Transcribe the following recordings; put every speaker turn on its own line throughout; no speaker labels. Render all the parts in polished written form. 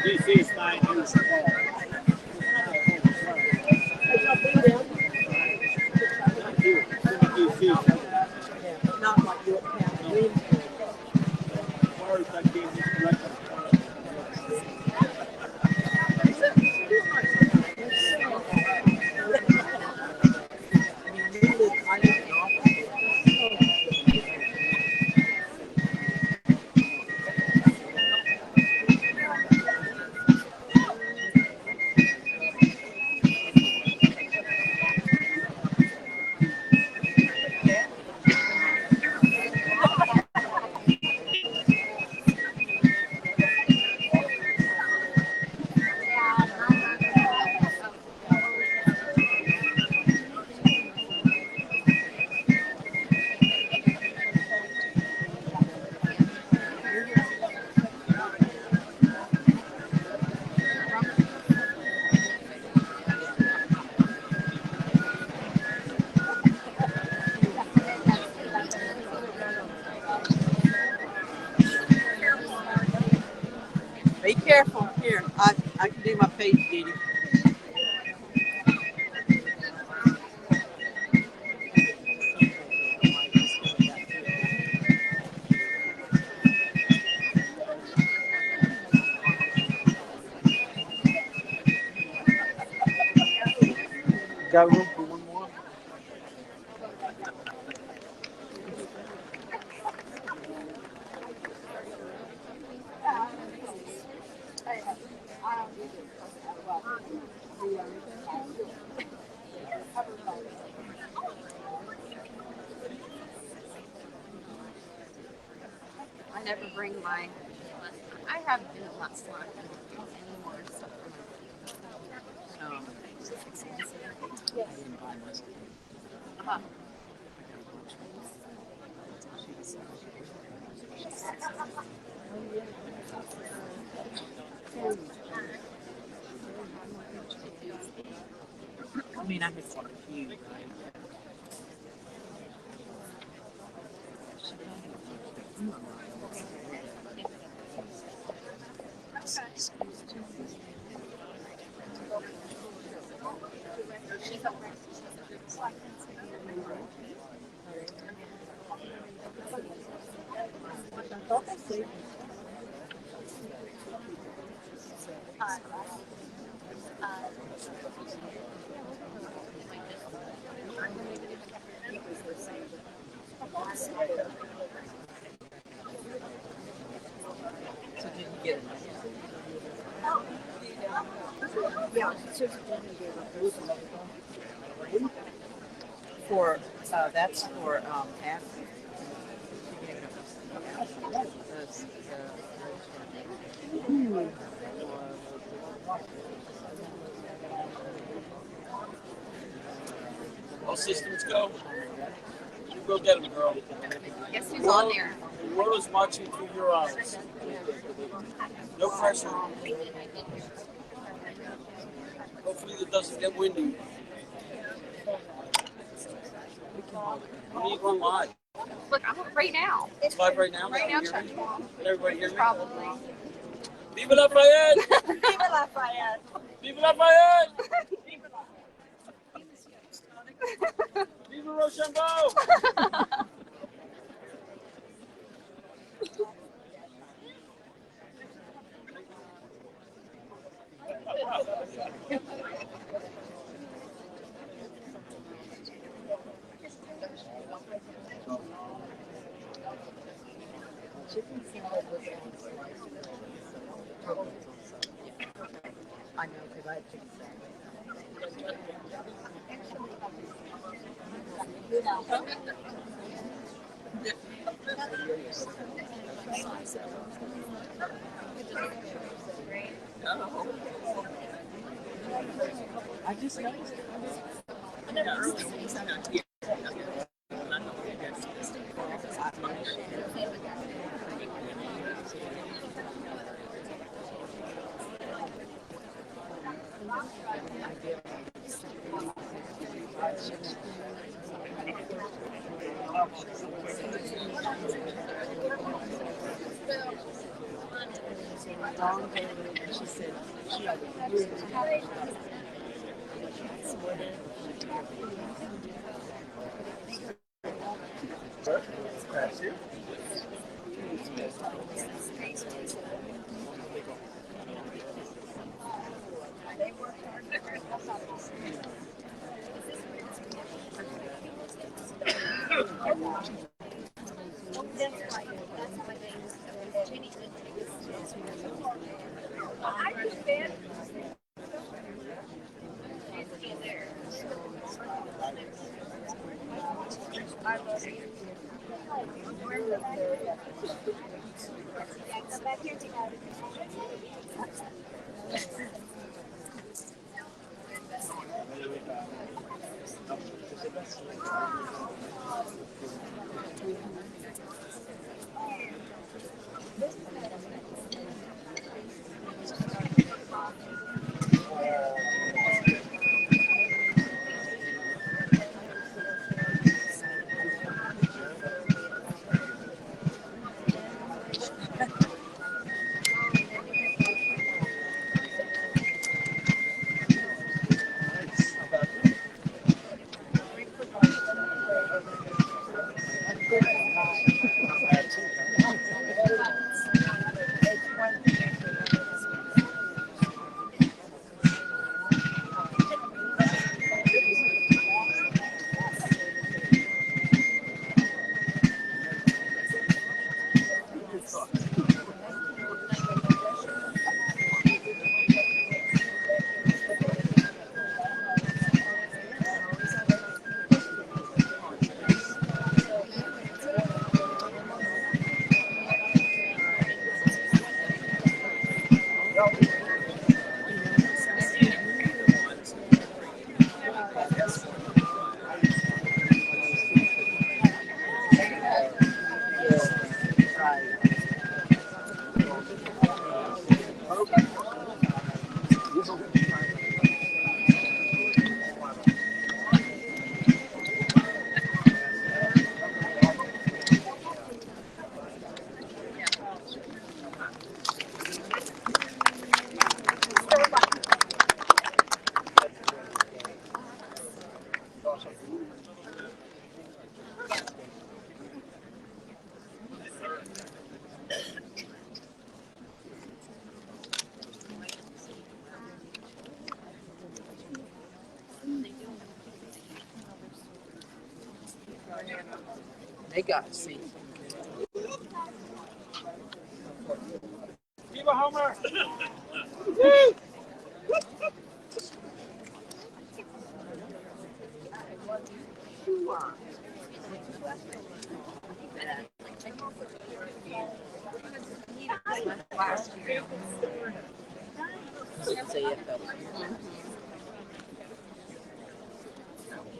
DC is 9 years old. Not like Yorktown. Words that gave me correct. Be careful. Here, I can do my page duty. Got room for one more?
I never bring my. I have been a lot slack anymore. So. It's expensive. Yes. Uh-huh.
I mean, I had quite a few. So did you get it? Yeah. For that's for after. All systems go. You go get him, girl.
Guess who's on there?
The world is watching through your eyes. No pressure. Hopefully it doesn't get windy. You need one live.
Look, I'm a right now.
It's live right now.
Right now,
Can
check.
everybody hear me?
Probably.
Viva Lafayette!
Viva Lafayette!
Viva Lafayette! Viva Rochambeau!
I know, because I had chicken I just noticed it. She said she had They got to see.
Viva Homer!
Last year.
It's AFL.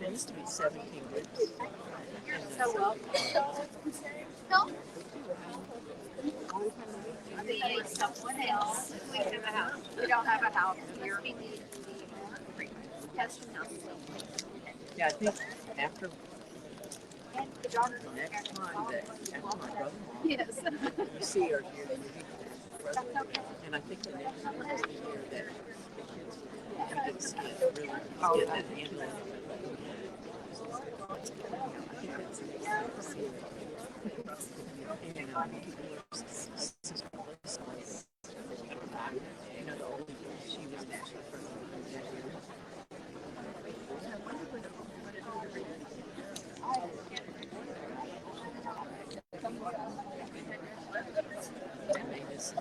It used to be 17 groups.
So well. No. Someone else. We have a house. We don't have a house here.
Yeah, I think after The next time that after my brother-in-law,
Yes.
you see her here, then you meet the president. And I think the next year was the year that the kids kind of get scared, really get that ambulance. I think that's the next time to see it. And people are surprised. You know, the old she was national president that year. And they just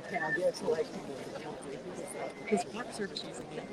can I guess like his work services again.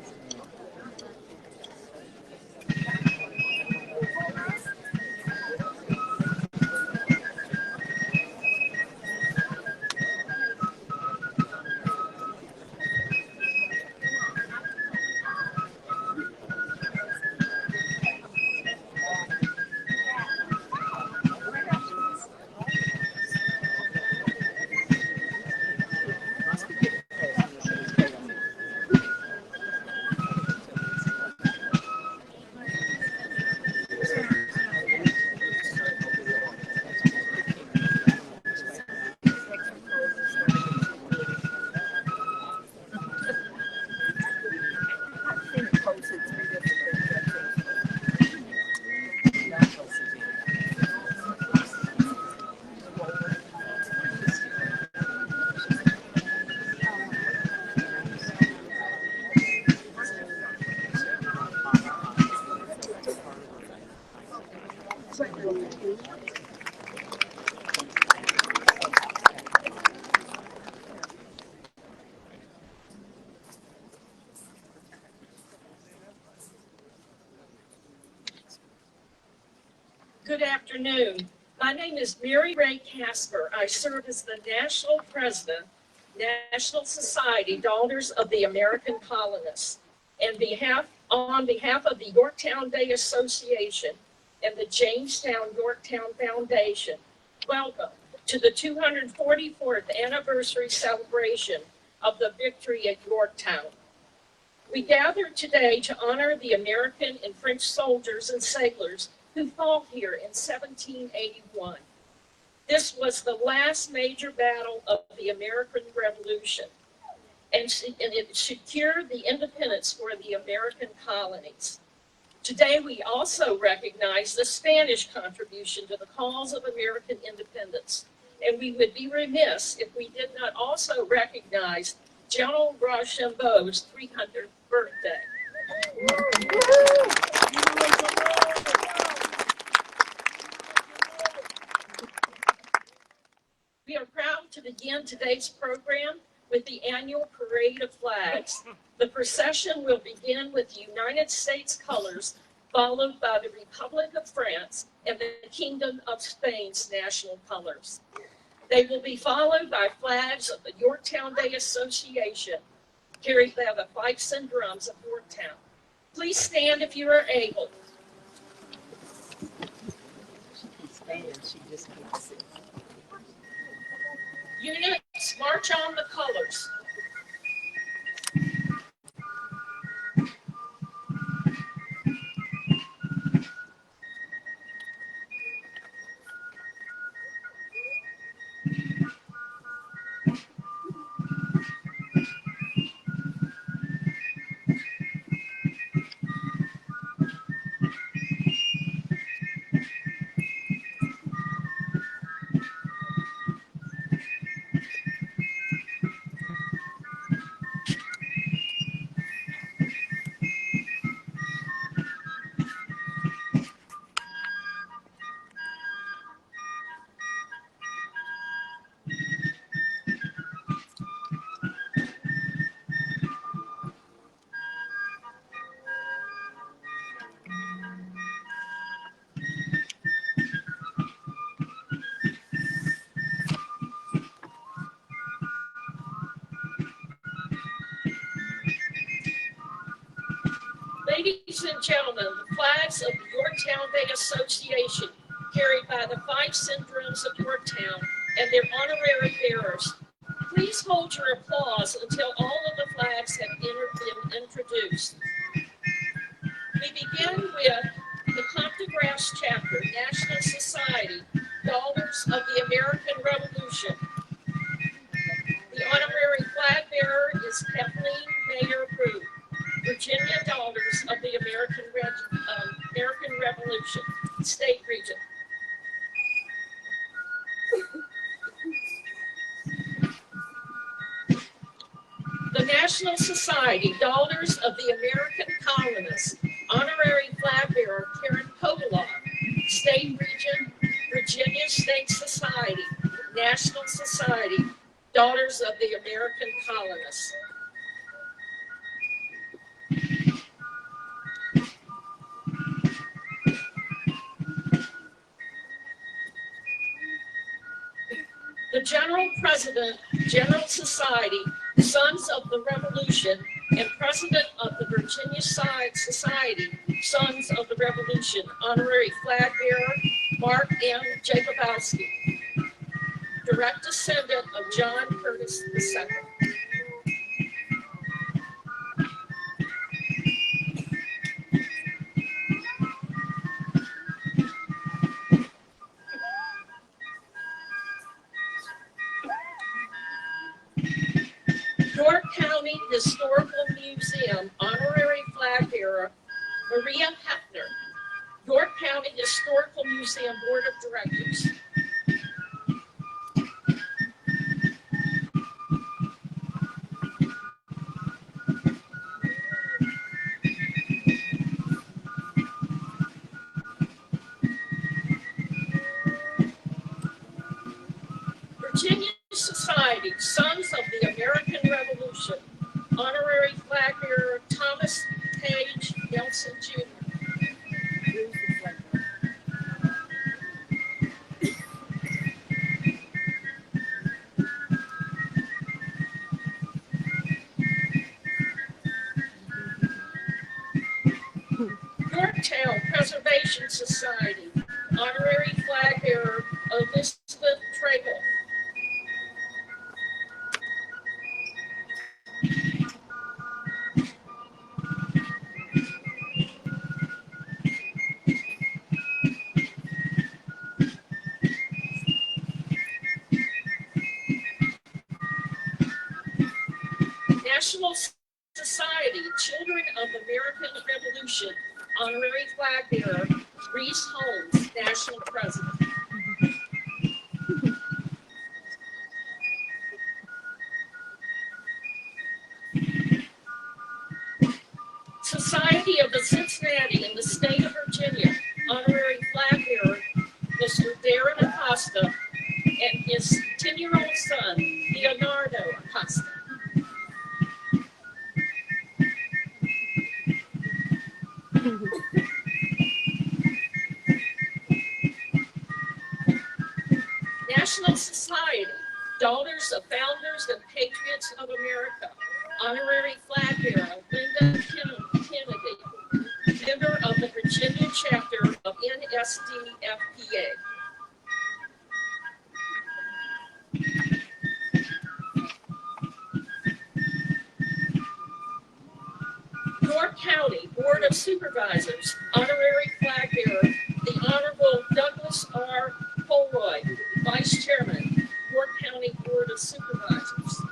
Good afternoon. My name is Mary Ray Casper. I serve as the National President, National Society Daughters of the American Colonists, and on behalf of the Yorktown Day Association and the Jamestown Yorktown Foundation. Welcome to the 244th anniversary celebration of the victory at Yorktown. We gather today to honor the American and French soldiers and sailors who fought here in 1781. This was the last major battle of the American Revolution, and it secured the independence for the American colonies. Today, we also recognize the Spanish contribution to the cause of American independence, and we would be remiss if we did not also recognize General Rochambeau's 300th birthday. We are proud to begin today's program with the annual Parade of Flags. The procession will begin with the United States colors, followed by the Republic of France and the Kingdom of Spain's national colors. They will be followed by flags of the Yorktown Day Association, carried by the fifes and drums of Yorktown. Please stand if you are able.
She just can't see.
Units, march on the colors. Ladies and gentlemen, the flags of the Yorktown Bay Association, carried by the 5 Syndromes of Yorktown and their honorary bearers. Please hold your applause until all of the flags have been introduced. We begin with the Compton Grass Chapter, National Society, Daughters of the American Revolution. The honorary flag bearer is Kathleen Mayer Booth, Virginia Daughters of the American Revolution, State Regent. The National Society, Daughters of the American Colonists, honorary flag bearer Karen Kovalov, State Regent, Virginia State Society, National Society, Daughters of the American Colonists. The General President, General Society, Sons of the Revolution, and President of the Virginia Society, Sons of the Revolution, honorary flag bearer Mark M. Jacobowski, direct descendant of John Curtis II. York County Historical Museum honorary flag bearer Maria Hefner, York County Historical Museum Board of Directors. Virginia Society, Sons of the American Revolution, honorary flag bearer Thomas Page Nelson Jr. Yorktown Preservation Society, honorary flag bearer Elizabeth Tragle. National Society, Children of American Revolution, honorary flag bearer Reese Holmes, National President. Society of the Cincinnati in the state of Virginia, honorary flag bearer Mr. Darren Acosta and his 10-year-old son, Leonardo Acosta. National Society, Daughters of Founders and Patriots of America, honorary flag bearer Linda Kennedy, member of the Virginia chapter of NSDFPA. York County Board of Supervisors, honorary flag bearer, the Honorable Douglas R. Holroyd, Vice Chairman, York County Board of Supervisors.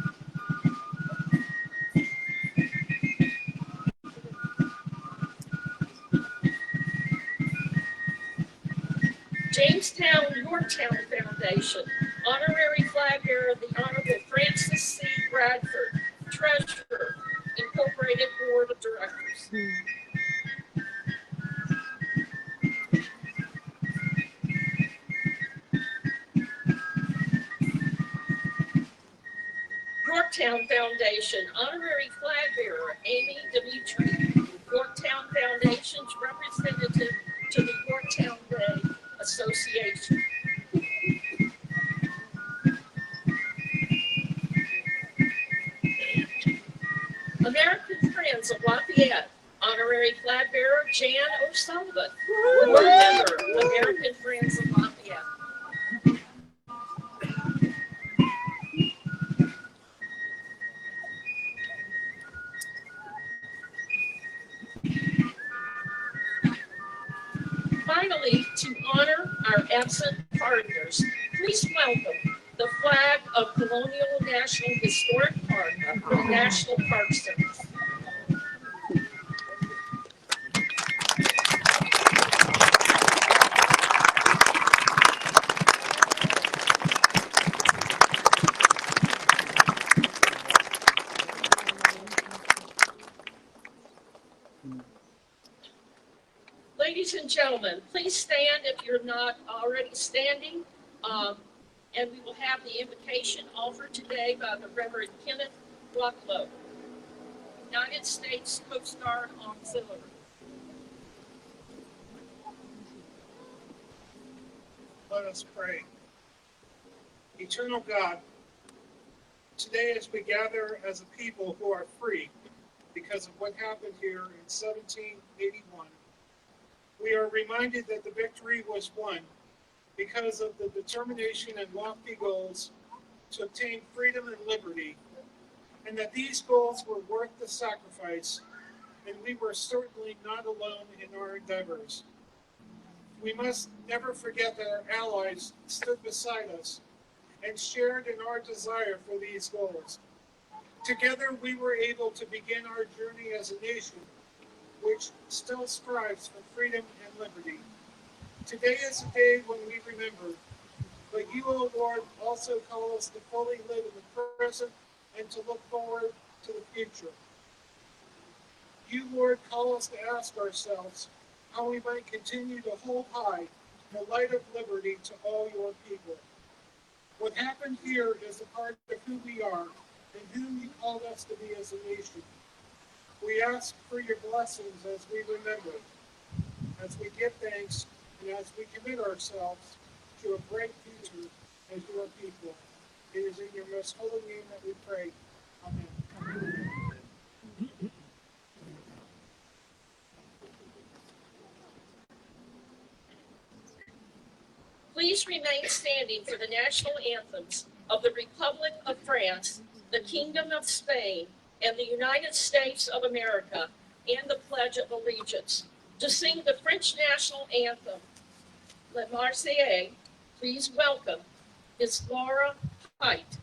Jamestown Yorktown Foundation, honorary flag bearer, the Honorable Francis C. Bradford, Treasurer, Incorporated Board of Directors. Yorktown Foundation, honorary flag bearer Amy Dimitri, Yorktown Foundation's representative to the Yorktown Bay Association. American Friends of Lafayette, honorary flag bearer Jan O'Sullivan will remember American Friends of Lafayette. Finally, to honor our absent partners, please welcome the flag of Colonial National Historic Park, the National Park Service. Ladies and gentlemen, please stand if you're not already standing. And we will have the invocation offered today by the Reverend Kenneth Rocklow, United States Coast Guard Auxiliary.
Let us pray. Eternal God, today as we gather as a people who are free because of what happened here in 1781, we are reminded that the victory was won because of the determination and lofty goals to obtain freedom and liberty, and that these goals were worth the sacrifice, and we were certainly not alone in our endeavors. We must never forget that our allies stood beside us and shared in our desire for these goals. Together, we were able to begin our journey as a nation which still strives for freedom and liberty. Today is a day when we remember, but you, O Lord, also call us to fully live in the present and to look forward to the future. You, Lord, call us to ask ourselves how we might continue to hold high the light of liberty to all your people. What happened here is a part of who we are and who you called us to be as a nation. We ask for your blessings as we remember, as we give thanks, and as we commit ourselves to a bright future as your people. It is in your most holy name that we pray. Amen.
Please remain standing for the national anthems of the Republic of France, the Kingdom of Spain, and the United States of America, and the Pledge of Allegiance. To sing the French national anthem, Le Marseillaise, please welcome Ms. Laura Height.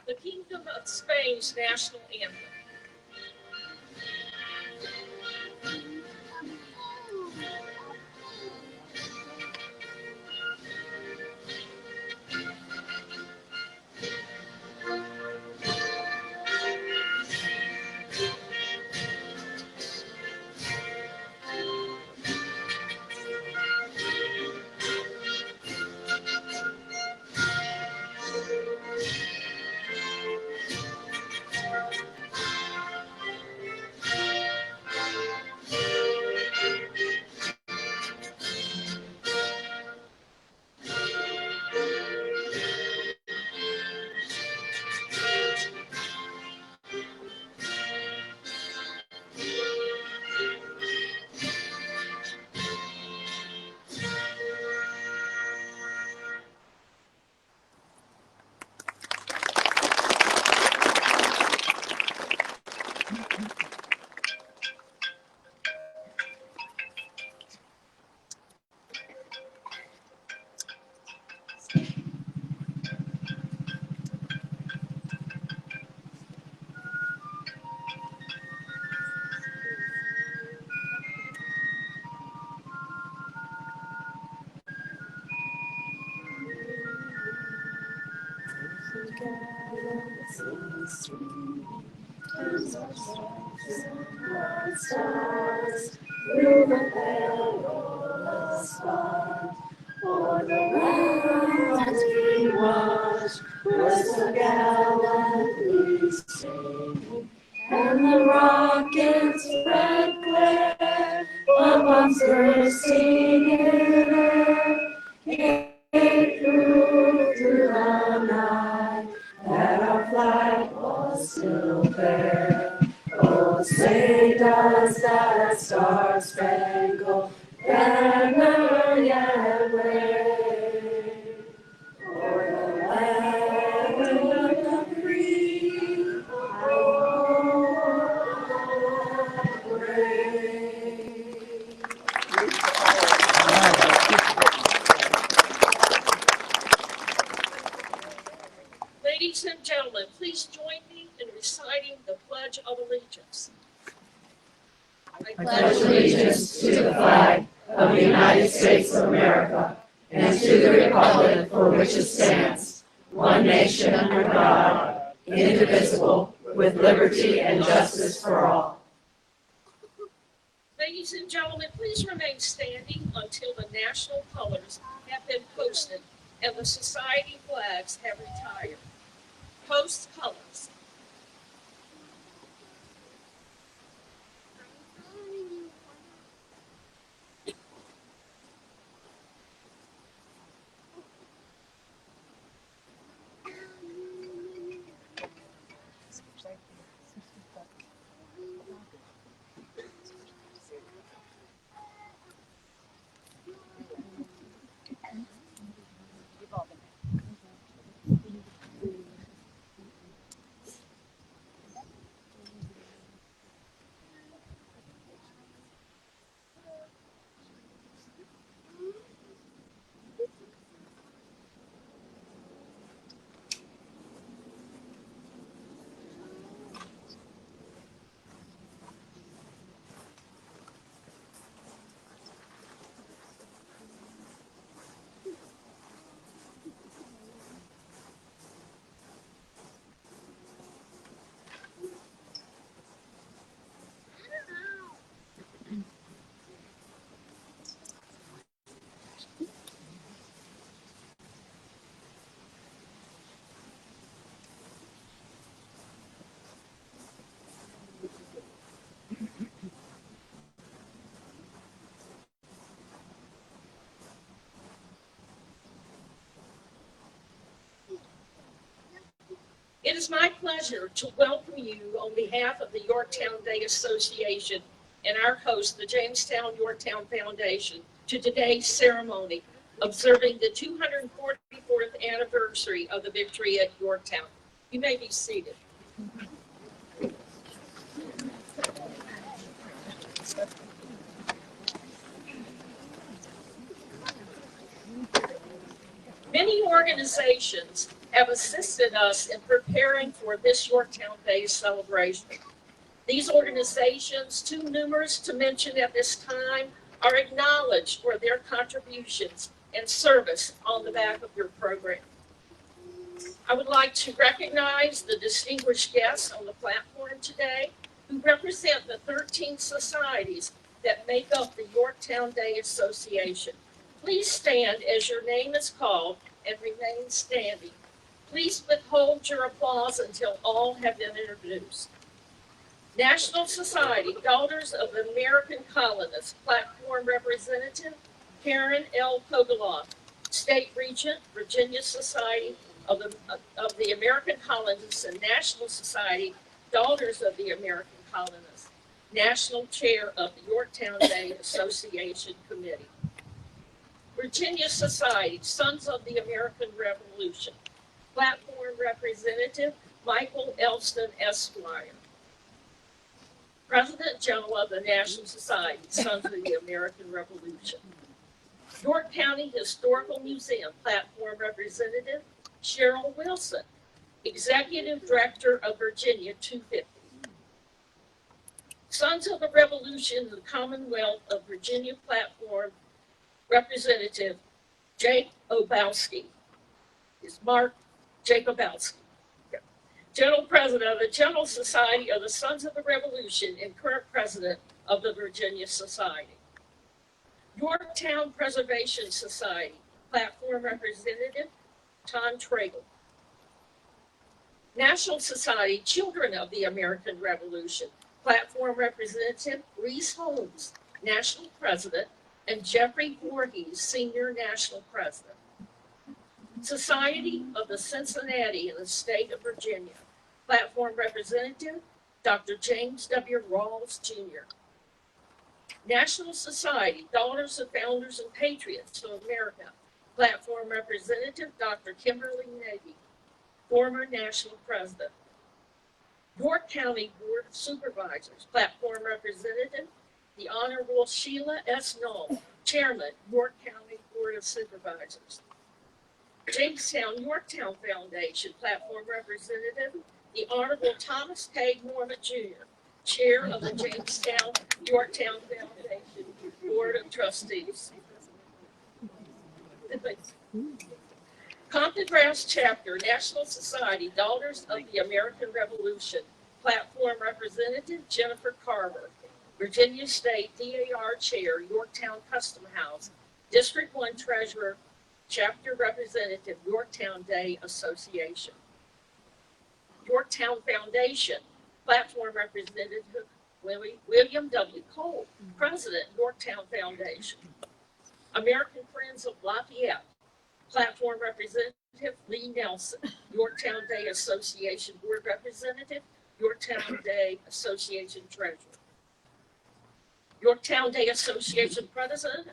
The Kingdom of Spain's national anthem.
Stars through the perilous fight, o'er the rapids we watch, were so gallantly sailing, and the rocket's red glare of bombs bursting in air came through the night, that our flag was still there. Oh, say does that star-spangled banner yet wave o'er the land of the free? Oh, brave.
Ladies and gentlemen, please join me in reciting the Pledge of Allegiance.
I pledge allegiance to the flag of the United States of America and to the republic for which it stands, one nation under God, indivisible, with liberty and justice for all.
Ladies and gentlemen, please remain standing until the national colors have been posted and the society flags have retired. Post colors. It is my pleasure to welcome you on behalf of the Yorktown Day Association and our host, the Jamestown Yorktown Foundation, to today's ceremony observing the 244th anniversary of the victory at Yorktown. You may be seated. Many organizations have assisted us in preparing for this Yorktown Day celebration. These organizations, too numerous to mention at this time, are acknowledged for their contributions and service on the back of your program. I would like to recognize the distinguished guests on the platform today who represent the 13 societies that make up the Yorktown Day Association. Please stand as your name is called and remain standing. Please withhold your applause until all have been introduced. National Society, Daughters of the American Colonists, Platform Representative, Karen L. Kogaloff. State Regent, Virginia Society of the American Colonists and National Society, Daughters of the American Colonists. National Chair of the Yorktown Day Association Committee. Virginia Society, Sons of the American Revolution. Platform Representative, Michael Elston, Esquire. President General of the National Society, Sons of the American Revolution. York County Historical Museum Platform Representative, Cheryl Wilson, Executive Director of Virginia 250. Sons of the Revolution of the Commonwealth of Virginia Platform Representative, Jake Obowski. Is Mark Jacobowski. General President of the General Society of the Sons of the Revolution and current President of the Virginia Society. Yorktown Preservation Society, Platform Representative, Tom Tragle. National Society, Children of the American Revolution, Platform Representative, Reese Holmes, National President, and Jeffrey Voorhees, Senior National President. Society of the Cincinnati in the State of Virginia, Platform Representative, Dr. James W. Rawls, Jr. National Society, Daughters of Founders and Patriots of America, Platform Representative, Dr. Kimberly Nagy, former National President. York County Board of Supervisors, Platform Representative, the Honorable Sheila S. Knoll, Chairman, York County Board of Supervisors. Jamestown Yorktown Foundation, Platform Representative, the Honorable Thomas K. Norman Jr., Chair of the Jamestown Yorktown Foundation Board of Trustees. Compton Grass Chapter, National Society, Daughters of the American Revolution, Platform Representative, Jennifer Carver, Virginia State DAR Chair, Yorktown Custom House, District 1 Treasurer, Chapter Representative, Yorktown Day Association. Yorktown Foundation, Platform Representative, William W. Cole, President, Yorktown Foundation. American Friends of Lafayette, Platform Representative, Lee Nelson, Yorktown Day Association Board Representative, Yorktown Day Association Treasurer. Yorktown Day Association President,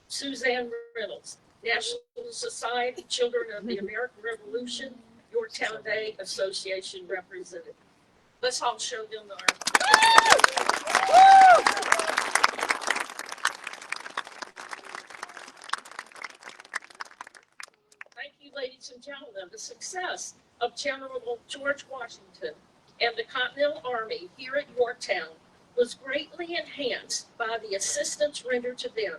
Suzanne Reynolds, National Society, Children of the American Revolution, Yorktown Day Association Representative. Let's all show them our. Thank you, ladies and gentlemen. The success of General George Washington and the Continental Army here at Yorktown was greatly enhanced by the assistance rendered to them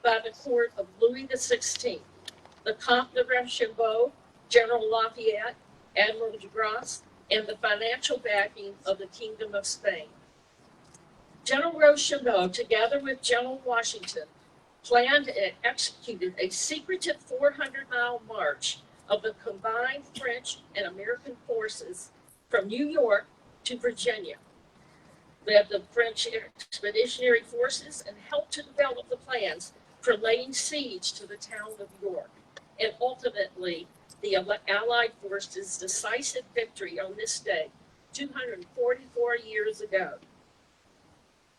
by the court of Louis XVI, the Comte de Rochambeau, General Lafayette, Admiral de Grasse, and the financial backing of the Kingdom of Spain. General Rochambeau, together with General Washington, planned and executed a secretive 400-mile march of the combined French and American forces from New York to Virginia, led the French expeditionary forces, and helped to develop the plans for laying siege to the town of York, and ultimately the Allied forces' decisive victory on this day, 244 years ago.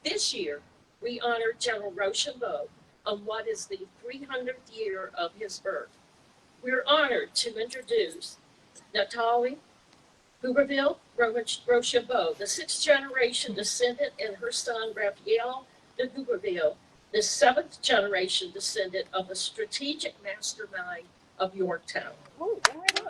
This year, we honor General Rochambeau on what is the 300th year of his birth. We're honored to introduce Nathalie Hooverville Rochambeau, the sixth generation descendant, and her son Raphael de Hooverville, the seventh generation descendant of the strategic mastermind of Yorktown.
Oh, right on.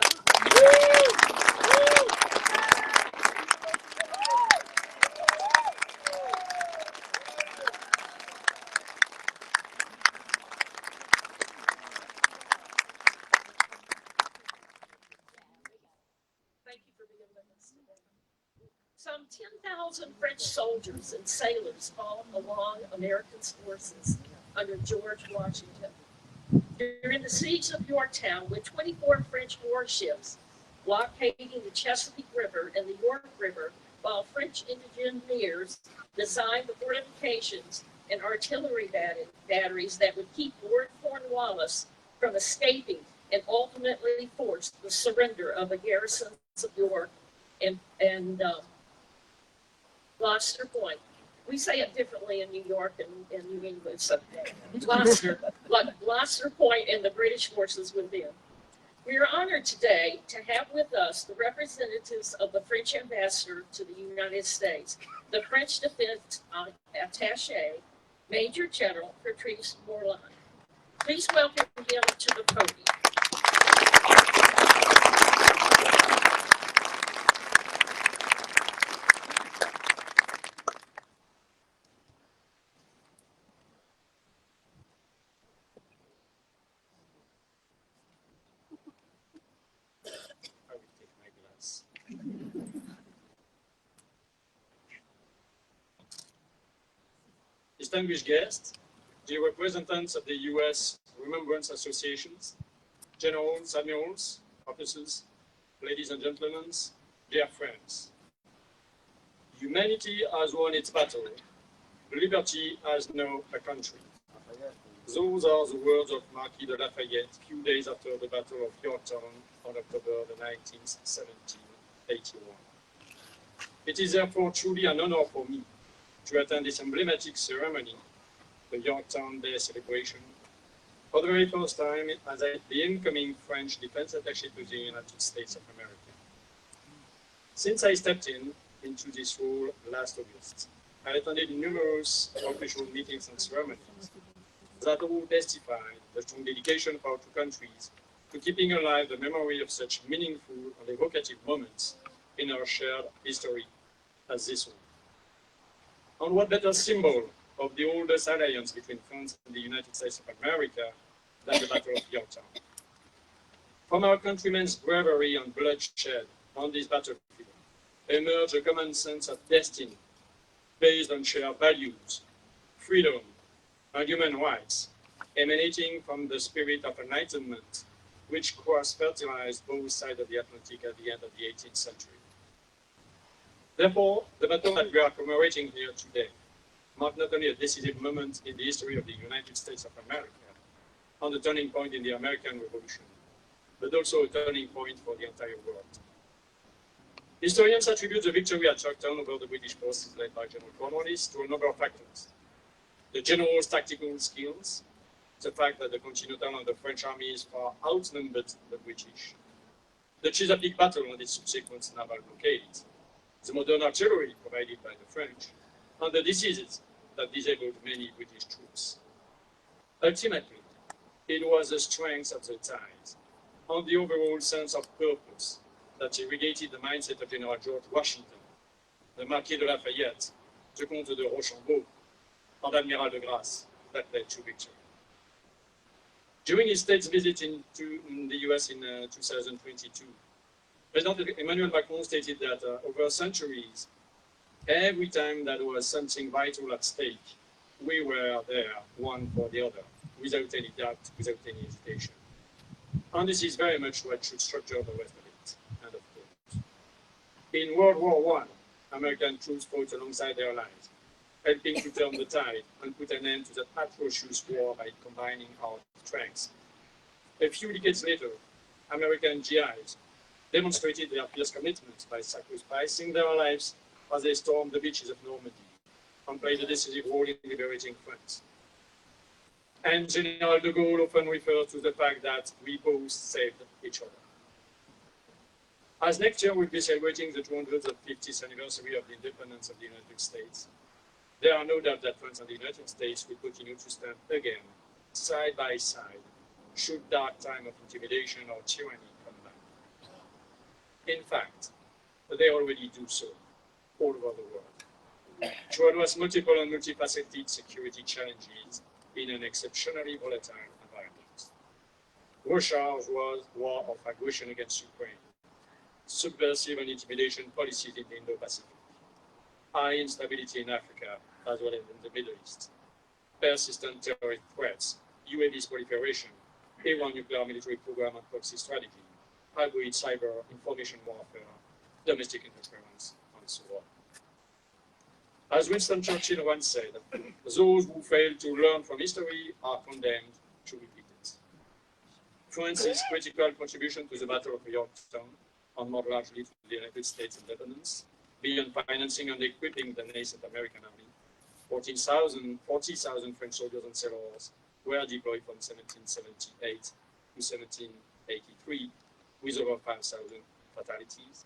Thank you for being with us today. Some 10,000 French soldiers and sailors fought along American forces under George Washington. During the siege of Yorktown, with 24 French warships blockading the Chesapeake River and the York River, while French engineers designed the fortifications and artillery batteries that would keep Lord Cornwallis from escaping and ultimately forced the surrender of the garrisons of York and Gloucester Point. We say it differently in New York and New England, so Gloucester Point and the British forces within. We are honored today to have with us the representatives of the French ambassador to the United States, the French Defense Attaché, Major General Patrice Morland. Please welcome him to the podium.
I will take my glass. Distinguished guests, the representatives of the U.S. Remembrance Associations, generals, admirals, officers, ladies and gentlemen, dear friends. Humanity has won its battle. Liberty has no a country. Those are the words of Marquis de Lafayette few days after the Battle of Yorktown on October the 19th, 1781. It is therefore truly an honor for me to attend this emblematic ceremony, the Yorktown Day celebration, for the very first time as the incoming French Defense Attaché to the United States of America. Since I stepped into this role last August, I attended numerous official meetings and ceremonies that all testified the strong dedication of our two countries to keeping alive the memory of such meaningful and evocative moments in our shared history as this one. And what better symbol of the oldest alliance between France and the United States of America than the Battle of Yorktown? From our countrymen's bravery and bloodshed on this battlefield emerged a common sense of destiny based on shared values, freedom, and human rights, emanating from the spirit of enlightenment, which cross-fertilized both sides of the Atlantic at the end of the 18th century. Therefore, the battle that we are commemorating here today marked not only a decisive moment in the history of the United States of America, and a turning point in the American Revolution, but also a turning point for the entire world. Historians attribute the victory at Yorktown over the British forces led by General Cornwallis to a number of factors. The general's tactical skills, the fact that the Continental and the French armies far outnumbered the British, the Chesapeake battle and its subsequent naval blockade, the modern artillery provided by the French, and the diseases that disabled many British troops. Ultimately, it was the strength of the ties and the overall sense of purpose that irrigated the mindset of General George Washington, the Marquis de Lafayette, the Comte de Rochambeau, and Admiral de Grasse that led to victory. During his state's visit in the US in 2022, President Emmanuel Macron stated that over centuries, every time there was something vital at stake, we were there, one for the other, without any doubt, without any hesitation. And this is very much what should structure the rest of it. End of quote. In World War I, American troops fought alongside their allies, helping to turn the tide and put an end to that atrocious war by combining our strengths. A few decades later, American GIs demonstrated their fierce commitment by sacrificing their lives as they stormed the beaches of Normandy and played a decisive role in liberating France. And General de Gaulle often refers to the fact that we both saved each other. As next year we'll be celebrating the 250th anniversary of the independence of the United States, there are no doubt that France and the United States will continue to stand again, side by side, should dark time of intimidation or tyranny come back. In fact, they already do so all over the world, to address multiple and multifaceted security challenges in an exceptionally volatile environment. Russia's war of aggression against Ukraine, subversive and intimidation policies in the Indo-Pacific, high instability in Africa as well as in the Middle East, persistent terrorist threats, UAVs proliferation, Iran nuclear military program and proxy strategy, hybrid cyber information warfare, domestic interference, and so on. As Winston Churchill once said, those who fail to learn from history are condemned to repeat it. France's critical contribution to the Battle of Yorktown, and more largely to the United States independence, beyond financing and equipping the nascent American army, 40,000 French soldiers and sailors were deployed from 1778 to 1983, with over 5,000 fatalities.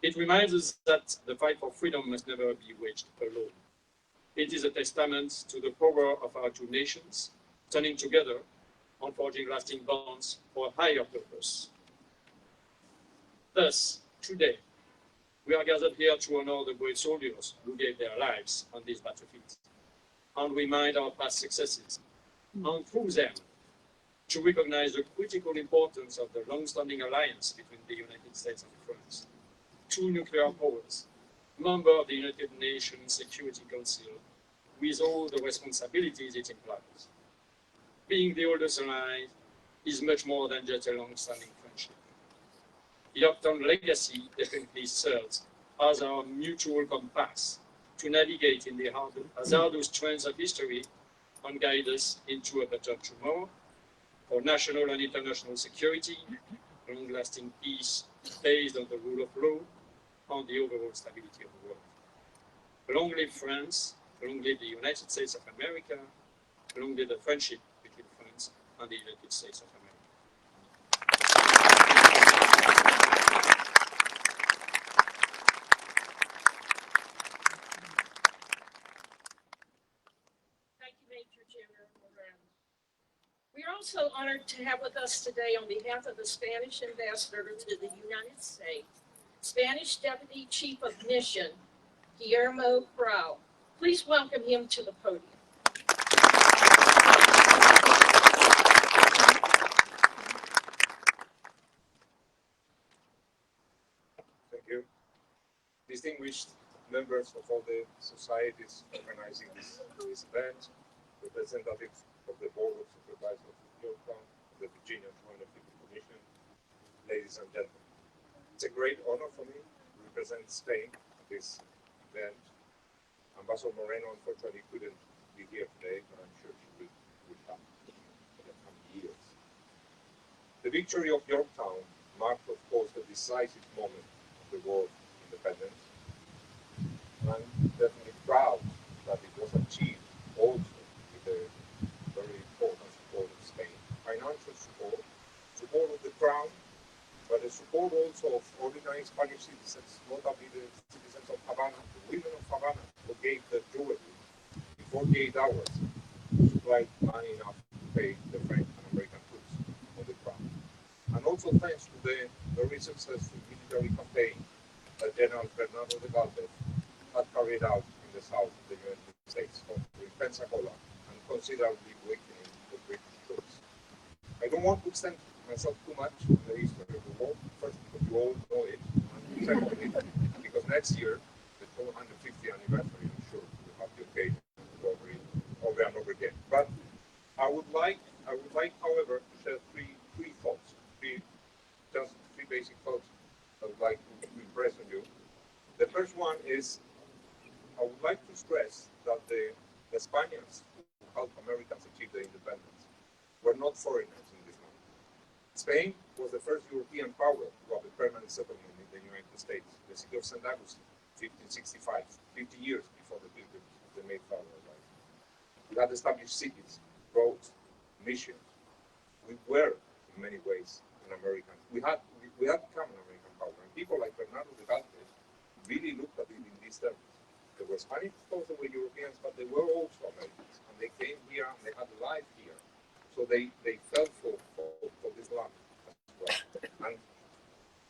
It reminds us that the fight for freedom must never be waged alone. It is a testament to the power of our two nations, turning together and forging lasting bonds for a higher purpose. Thus, today, we are gathered here to honor the brave soldiers who gave their lives on this battlefield, and remind our past successes, and through them, to recognize the critical importance of the long-standing alliance between the United States and France, two nuclear powers, member of the United Nations Security Council, with all the responsibilities it implies. Being the oldest ally is much more than just a long-standing friendship. Yorktown legacy definitely serves as our mutual compass to navigate in the hazardous trends of history and guide us into a better tomorrow for national and international security, long-lasting peace based on the rule of law, and the overall stability of the world. Long live France, long live the United States of America, long live the friendship between France and the United States of America.
Thank you, Major General Moran. We are also honored to have with us today, on behalf of the Spanish Ambassador to the United States, Spanish Deputy Chief of Mission, Guillermo Grau. Please welcome him to the podium.
Thank you. Distinguished members of all the societies organizing this event, representatives of the Board of Supervisors of Yorktown, the Virginia Joint People Commission, ladies and gentlemen. It's a great honor for me to represent Spain at this event. Ambassador Moreno unfortunately couldn't be here today, but I'm sure she will come in the coming years. The victory of Yorktown marked, of course, the decisive moment of the war of independence. I'm definitely proud that it was achieved also with the very important support of Spain. Financial support, support of the Crown, but the support also of ordinary Spanish citizens, notably the citizens of Havana, the women of Havana, who gave their jewelry in 48 hours to supply money enough to pay the French and American troops on the Crown. And also thanks to the very successful military campaign that General Bernardo de Galvez had carried out in the south of the United States, in Pensacola, and considerably weakening the British troops. I don't want to extend myself too much on the history of the war, first because you all know it, and secondly because next year, the 250th anniversary, I'm sure we'll have the occasion to go over and over again. But I would like, however, to share three thoughts, just three basic thoughts I would like to impress on you. The first one is, I would like to stress that the Spaniards who helped Americans achieve their independence were not foreigners in this land. Spain was the first European power to have a permanent settlement in the United States, the city of St. Augustine, 1565, 50 years before the Pilgrims of the Mayflower arrived. We had established cities, roads, missions. We were, in many ways, an American. We had become an American power, and people like Bernardo de Galvez really looked at it in these terms. They were Spanish, of course, they were Europeans, but they were also Americans, and they came here and they had a life here. So they felt for this land as well. And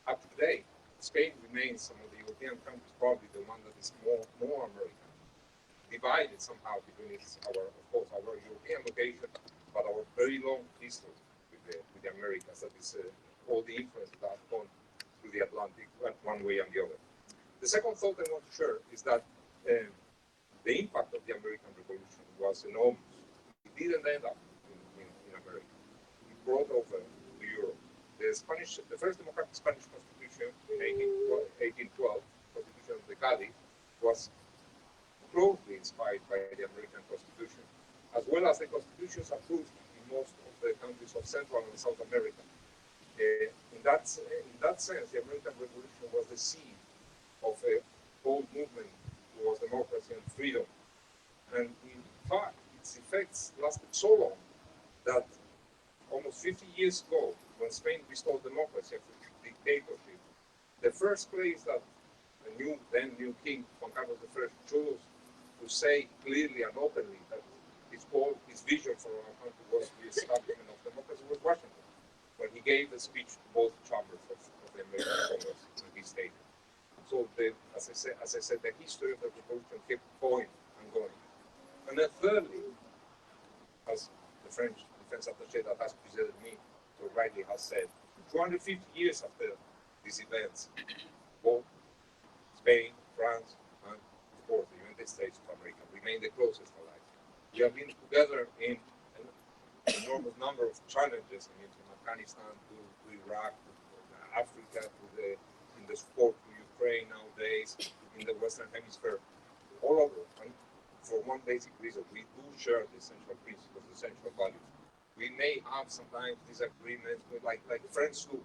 up to today, Spain remains some of the European countries, probably the one that is more American, divided somehow between our European location, but our very long history with the Americas. That is all the influence that has gone through the Atlantic, one way and the other. The second thought I want to share is that the impact of the American Revolution was enormous. It didn't end up in America. It brought over to Europe. The first democratic Spanish constitution in 1812, Constitution of the Cali, was closely inspired by the American Constitution, as well as the constitutions approved in most of the countries of Central and South America. In that sense, the American Revolution was the seed of a bold movement towards democracy and freedom. And in fact, its effects lasted so long that almost 50 years ago, when Spain restored democracy after dictatorship, the first place that the then new king, Juan Carlos I, chose to say clearly and openly that his vision for our country was the establishment of democracy was Washington, when he gave a speech to both chambers of the American Congress in his state. So, as I said, the history of the revolution kept going and going. And then thirdly, as the French defense attaché that has preceded me so rightly has said, 250 years after these events, both Spain, France, and of course the United States of America remain the closest allies. We have been together in an enormous number of challenges, from Afghanistan to Iraq, to Africa, in the support to Ukraine nowadays, in the Western Hemisphere, all over. And for one basic reason, we do share the essential principles, the essential values. We may have sometimes disagreements, like friends do,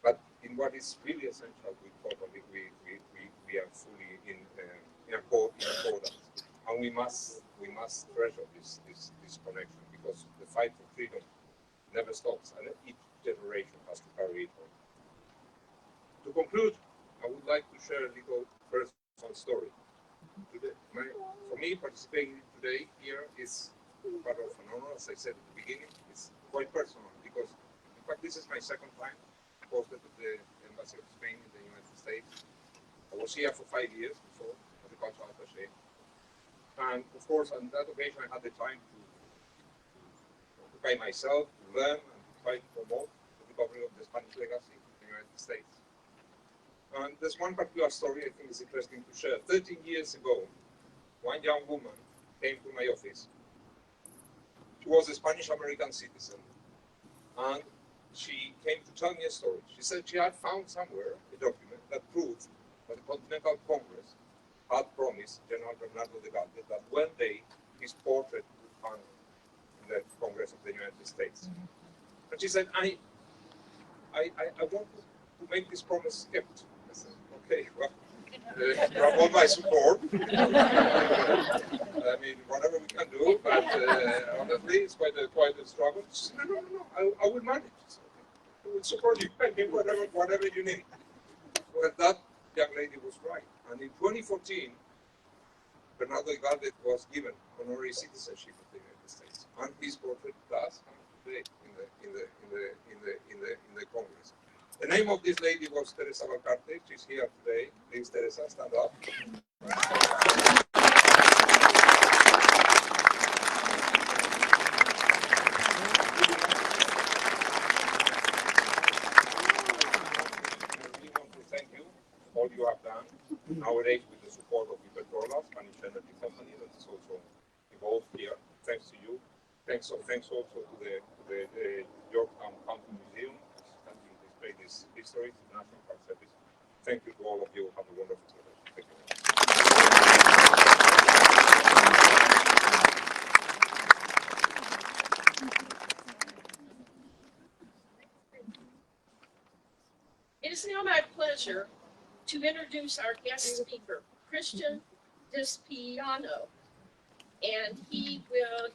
but in what is really essential, we are fully in accordance, and we must treasure this connection, because the fight for freedom never stops, and each generation has to carry it on. To conclude, I would like to share a little personal story. For me, participating today here is part of an honor, as I said at the beginning. It's quite personal because, in fact, this is my second time posted to the Embassy of Spain in the United States. I was here for 5 years before as a cultural attaché. And of course, on that occasion, I had the time to occupy myself, to learn, and to try to promote the recovery of the Spanish legacy in the United States. And there's one particular story I think is interesting to share. 13 years ago, one young woman came to my office. She was a Spanish-American citizen, and she came to tell me a story. She said she had found somewhere a document that proved that the Continental Congress had promised General Bernardo de Galvez that one day his portrait would hang in the Congress of the United States. And she said, I want to make this promise kept. I said, okay, well, you have all my support. I mean, whatever we can do, but honestly, it's quite a struggle. She said, no, I will manage. I will support you. I mean, whatever you need. Well, that young lady was right. And in 2014, Bernardo de Galvez was given honorary citizenship of the United States, and his portrait does hang today in the Congress. The name of this lady was Teresa Valcarte. She's here today. Please, Teresa, stand up. Thank you for all you have done nowadays with the support of Iberdrola, Spanish energy company that is also involved here. Thanks to you. Thanks also to the Yorktown County Museum that will display this history, the National Park Service. Thank you to all of you. Have a wonderful day. Thank you.
It is now my pleasure to introduce our guest speaker, Christian Despiano. And he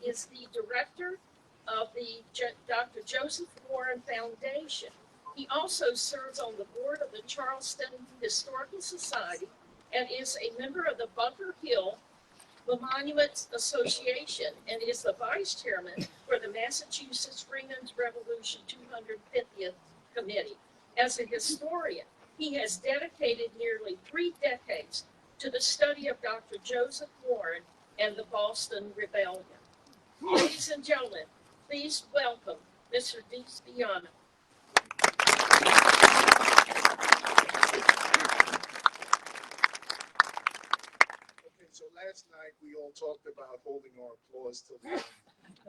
is the director of the Dr. Joseph Warren Foundation. He also serves on the board of the Charleston Historical Society and is a member of the Bunker Hill Monuments Association and is the vice chairman for the Massachusetts Freeman's Revolution 250th Committee. As a historian, he has dedicated nearly 3 decades to the study of Dr. Joseph Warren and the Boston Rebellion. Ladies and gentlemen, please welcome Mr. Despiano.
Okay, so last night we all talked about holding our applause till the end.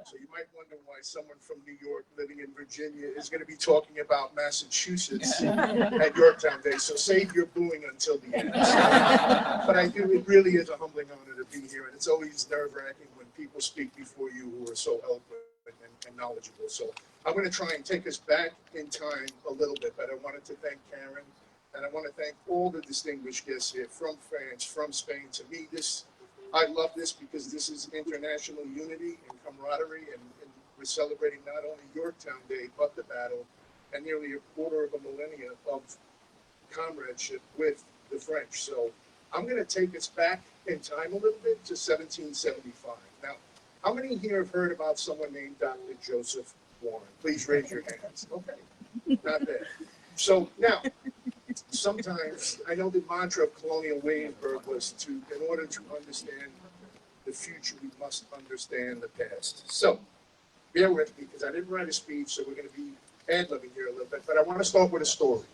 So you might wonder why someone from New York living in Virginia is going to be talking about Massachusetts at Yorktown Day. So save your booing until the end. But it really is a humbling honor to be here. And it's always nerve-wracking when people speak before you who are so eloquent and knowledgeable. So I'm going to try and take us back in time a little bit. But I wanted to thank Karen, and I want to thank all the distinguished guests here from France, from Spain. To me, I love this because this is international unity and camaraderie, and we're celebrating not only Yorktown Day, but the battle and nearly a quarter of a millennia of comradeship with the French. So I'm going to take us back in time a little bit to 1775. Now, how many here have heard about someone named Dr. Joseph Warren? Please raise your hands. Okay, not bad. So now, sometimes I know the mantra of Colonial Williamsburg was to, in order to understand the future, we must understand the past. So, bear with me because I didn't write a speech, so we're going to be ad-libbing here a little bit, but I want to start with a story.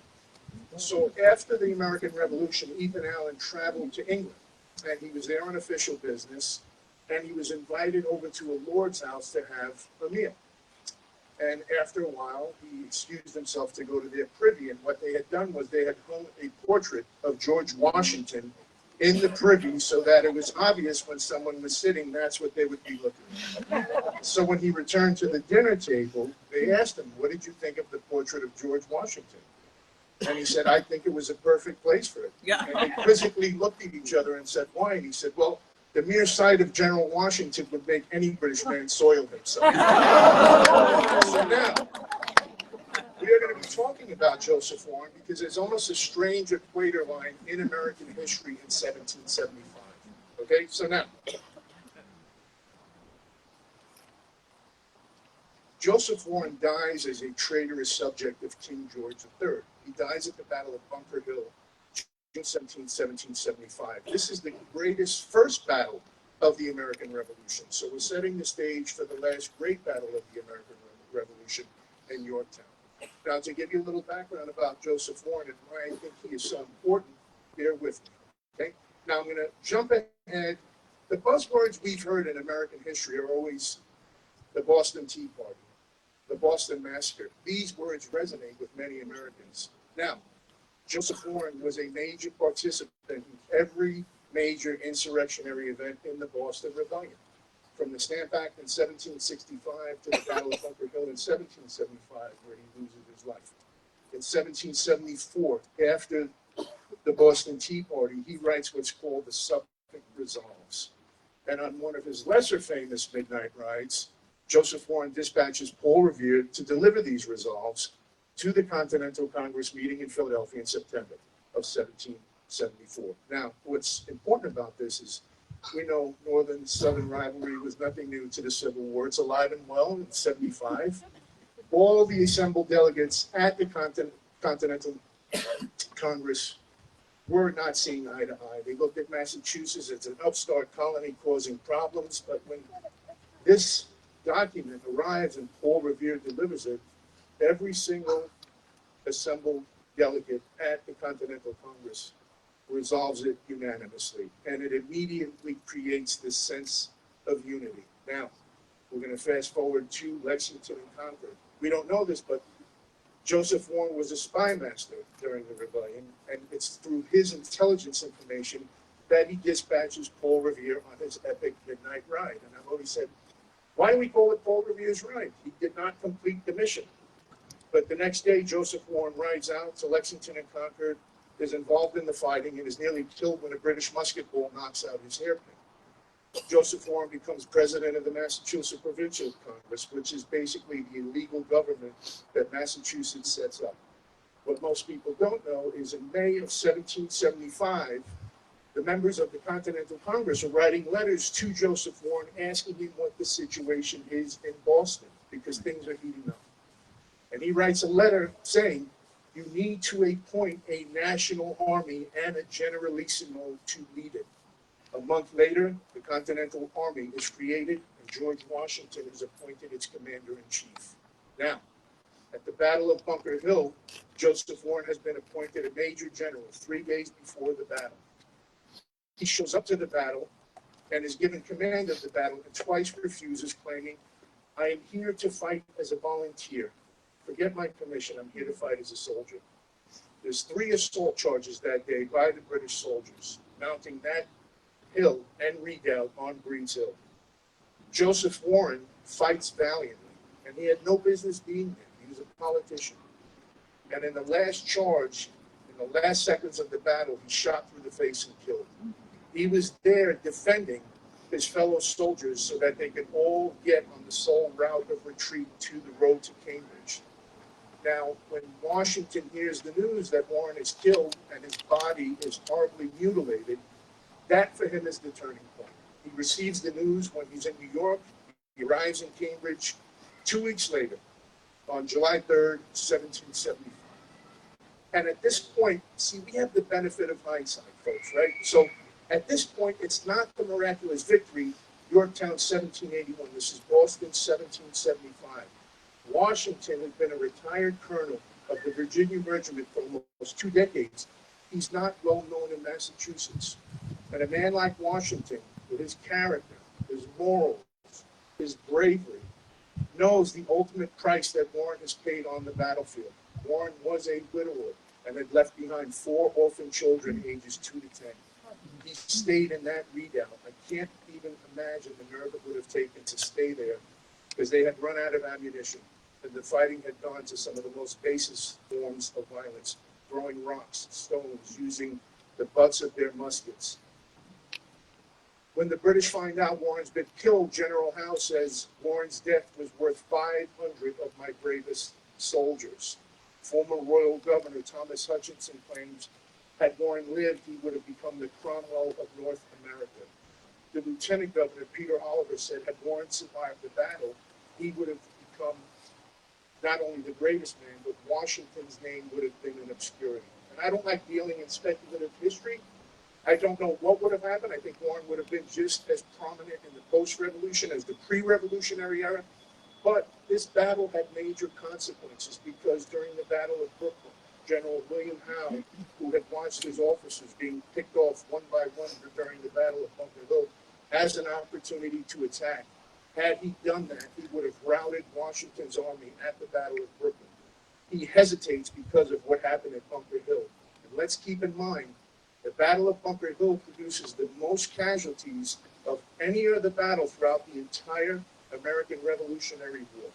So after the American Revolution, Ethan Allen traveled to England, and he was there on official business, and he was invited over to a lord's house to have a meal. And after a while, he excused himself to go to their privy, and what they had done was they had hung a portrait of George Washington in the privy so that it was obvious when someone was sitting, that's what they would be looking at. So when he returned to the dinner table, they asked him, what did you think of the portrait of George Washington? And he said, I think it was a perfect place for it. Yeah. And they quizzically looked at each other and said, why? And he said, well, the mere sight of General Washington would make any British man soil himself. So now, we are going to be talking about Joseph Warren because there's almost a strange equator line in American history in 1775. Okay, so now, Joseph Warren dies as a traitorous subject of King George III. He dies at the Battle of Bunker Hill, June 17, 1775. This is the greatest first battle of the American Revolution. So we're setting the stage for the last great battle of the American Revolution in Yorktown. Now, to give you a little background about Joseph Warren and why I think he is so important, bear with me. Okay? Now, I'm going to jump ahead. The buzzwords we've heard in American history are always the Boston Tea Party, the Boston Massacre. These words resonate with many Americans. Now, Joseph Warren was a major participant in every major insurrectionary event in the Boston Rebellion, from the Stamp Act in 1765 to the Battle of Bunker Hill in 1775, where he loses his life. In 1774, after the Boston Tea Party, he writes what's called the Suffolk Resolves. And on one of his lesser famous midnight rides, Joseph Warren dispatches Paul Revere to deliver these resolves to the Continental Congress meeting in Philadelphia in September of 1774. Now, what's important about this is we know Northern-Southern rivalry was nothing new to the Civil War. It's alive and well in 75. All the assembled delegates at the Continental Congress were not seeing eye to eye. They looked at Massachusetts as an upstart colony causing problems, but when this document arrives and Paul Revere delivers it, every single assembled delegate at the Continental Congress resolves it unanimously, and it immediately creates this sense of unity. Now, we're going to fast forward to Lexington and Concord. We don't know this, but Joseph Warren was a spy master during the rebellion, and it's through his intelligence information that he dispatches Paul Revere on his epic midnight ride. And I've always said, why do we call it Paul Revere's ride? He did not complete the mission. But the next day, Joseph Warren rides out to Lexington and Concord, is involved in the fighting, and is nearly killed when a British musket ball knocks out his hairpin. Joseph Warren becomes president of the Massachusetts Provincial Congress, which is basically the illegal government that Massachusetts sets up. What most people don't know is in May of 1775, the members of the Continental Congress are writing letters to Joseph Warren asking him what the situation is in Boston, because things are heating up. And he writes a letter saying, you need to appoint a national army and a generalissimo to lead it. A month later, the Continental Army is created, and George Washington is appointed its commander-in-chief. Now, at the Battle of Bunker Hill, Joseph Warren has been appointed a major general 3 days before the battle. He shows up to the battle and is given command of the battle and twice refuses, claiming, I am here to fight as a volunteer. Forget my commission, I'm here to fight as a soldier. There's 3 assault charges that day by the British soldiers, mounting that hill and redoubt on Breed's Hill. Joseph Warren fights valiantly, and he had no business being there. He was a politician. And in the last charge, in the last seconds of the battle, he's shot through the face and killed. He was there defending his fellow soldiers so that they could all get on the sole route of retreat to the road to Cambridge. Now, when Washington hears the news that Warren is killed and his body is horribly mutilated, that for him is the turning point. He receives the news when he's in New York. He arrives in Cambridge 2 weeks later, on July 3rd, 1775. And at this point, see, we have the benefit of hindsight, folks, right? So at this point, it's not the miraculous victory, Yorktown 1781. This is Boston 1775. Washington has been a retired colonel of the Virginia Regiment for almost 2 decades. He's not well known in Massachusetts. And a man like Washington, with his character, his morals, his bravery, knows the ultimate price that Warren has paid on the battlefield. Warren was a widower and had left behind 4 orphan children ages 2 to 10. He stayed in that redoubt. I can't even imagine the nerve it would have taken to stay there, because they had run out of ammunition and the fighting had gone to some of the most basest forms of violence, throwing rocks, stones, using the butts of their muskets. When the British find out Warren's been killed, General Howe says Warren's death was worth 500 of my bravest soldiers. Former Royal Governor Thomas Hutchinson claims had Warren lived, he would have become the Cromwell of North America. The Lieutenant Governor, Peter Oliver, said had Warren survived the battle, he would have become not only the greatest man, but Washington's name would have been in obscurity. And I don't like dealing in speculative history. I don't know what would have happened. I think Warren would have been just as prominent in the post-revolution as the pre-revolutionary era. But this battle had major consequences, because during the Battle of Brooklyn, General William Howe, who had watched his officers being picked off one by one during the Battle of Bunker Hill, has an opportunity to attack. Had he done that, he would have routed Washington's army at the Battle of Brooklyn. He hesitates because of what happened at Bunker Hill. And let's keep in mind, the Battle of Bunker Hill produces the most casualties of any other battle throughout the entire American Revolutionary War.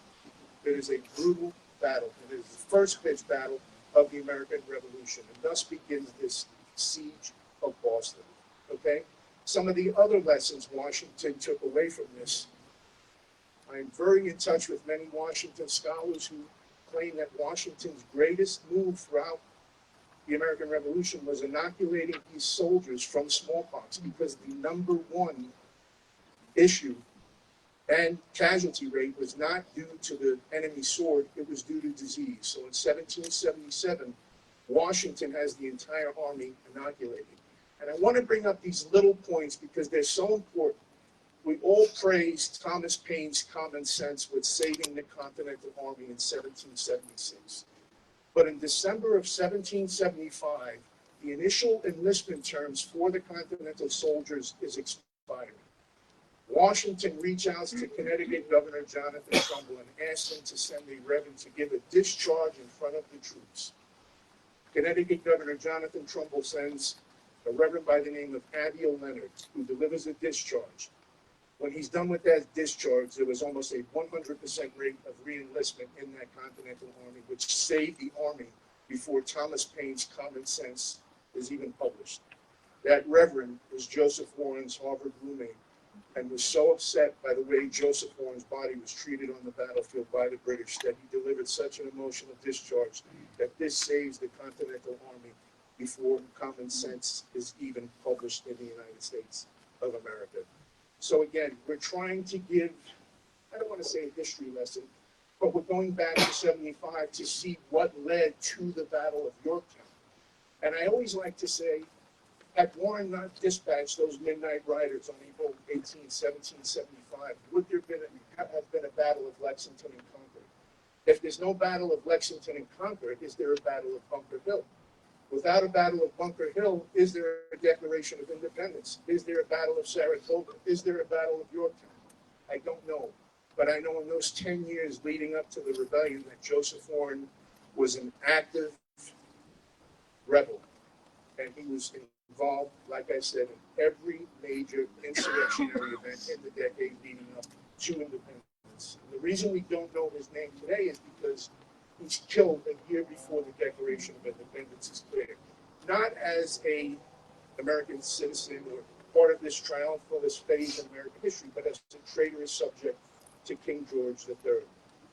It is a brutal battle. It is the first pitched battle of the American Revolution, and thus begins this siege of Boston. Okay? Some of the other lessons Washington took away from this. I'm very in touch with many Washington scholars who claim that Washington's greatest move throughout the American Revolution was inoculating these soldiers from smallpox, because the number one issue and casualty rate was not due to the enemy sword, it was due to disease. So in 1777, Washington has the entire army inoculated. And I want to bring up these little points because they're so important. We all praised Thomas Paine's common sense with saving the Continental Army in 1776. But in December of 1775, the initial enlistment terms for the Continental soldiers is expired. Washington reaches out to Connecticut Governor Jonathan Trumbull and asks him to send a reverend to give a discharge in front of the troops. Connecticut Governor Jonathan Trumbull sends a reverend by the name of Abiel Leonard, who delivers a discharge. When he's done with that discharge, there was almost a 100% rate of re-enlistment in that Continental Army, which saved the Army before Thomas Paine's Common Sense is even published. That reverend was Joseph Warren's Harvard roommate, and was so upset by the way Joseph Warren's body was treated on the battlefield by the British that he delivered such an emotional discharge that this saves the Continental Army before Common Sense is even published in the United States of America. So again, we're trying to give, I don't want to say a history lesson, but we're going back to 75 to see what led to the Battle of Yorktown. And I always like to say, had Warren not dispatched those midnight riders on April 18, 1775, would there have been a battle of Lexington and Concord? If there's no battle of Lexington and Concord, is there a battle of Bunker Hill? Without a battle of Bunker Hill, is there a Declaration of Independence? Is there a battle of Saratoga? Is there a battle of Yorktown? I don't know. But I know in those 10 years leading up to the rebellion that Joseph Warren was an active rebel. And he was involved, like I said, in every major insurrectionary event in the decade leading up to independence. And the reason we don't know his name today is because he's killed a year before the Declaration of Independence is clear. Not as a American citizen or part of this triumphalist phase in American history, but as a traitorous subject to King George III.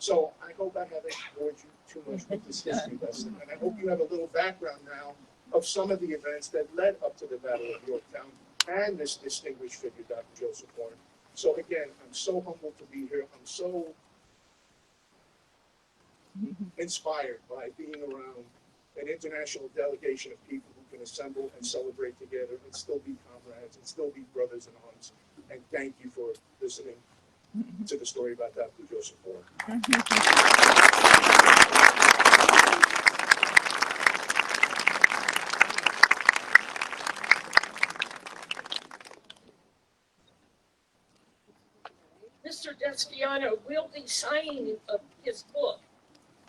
So I hope I haven't bored you too much with this history lesson, and I hope you have a little background now of some of the events that led up to the Battle of Yorktown and this distinguished figure, Dr. Joseph Horn. So again, I'm so humbled to be here. I'm so inspired by being around an international delegation of people who can assemble and celebrate together and still be comrades and still be brothers in arms. And thank you for listening to the story about Dr. Joseph Horn.
Mr. Despiano will be signing his book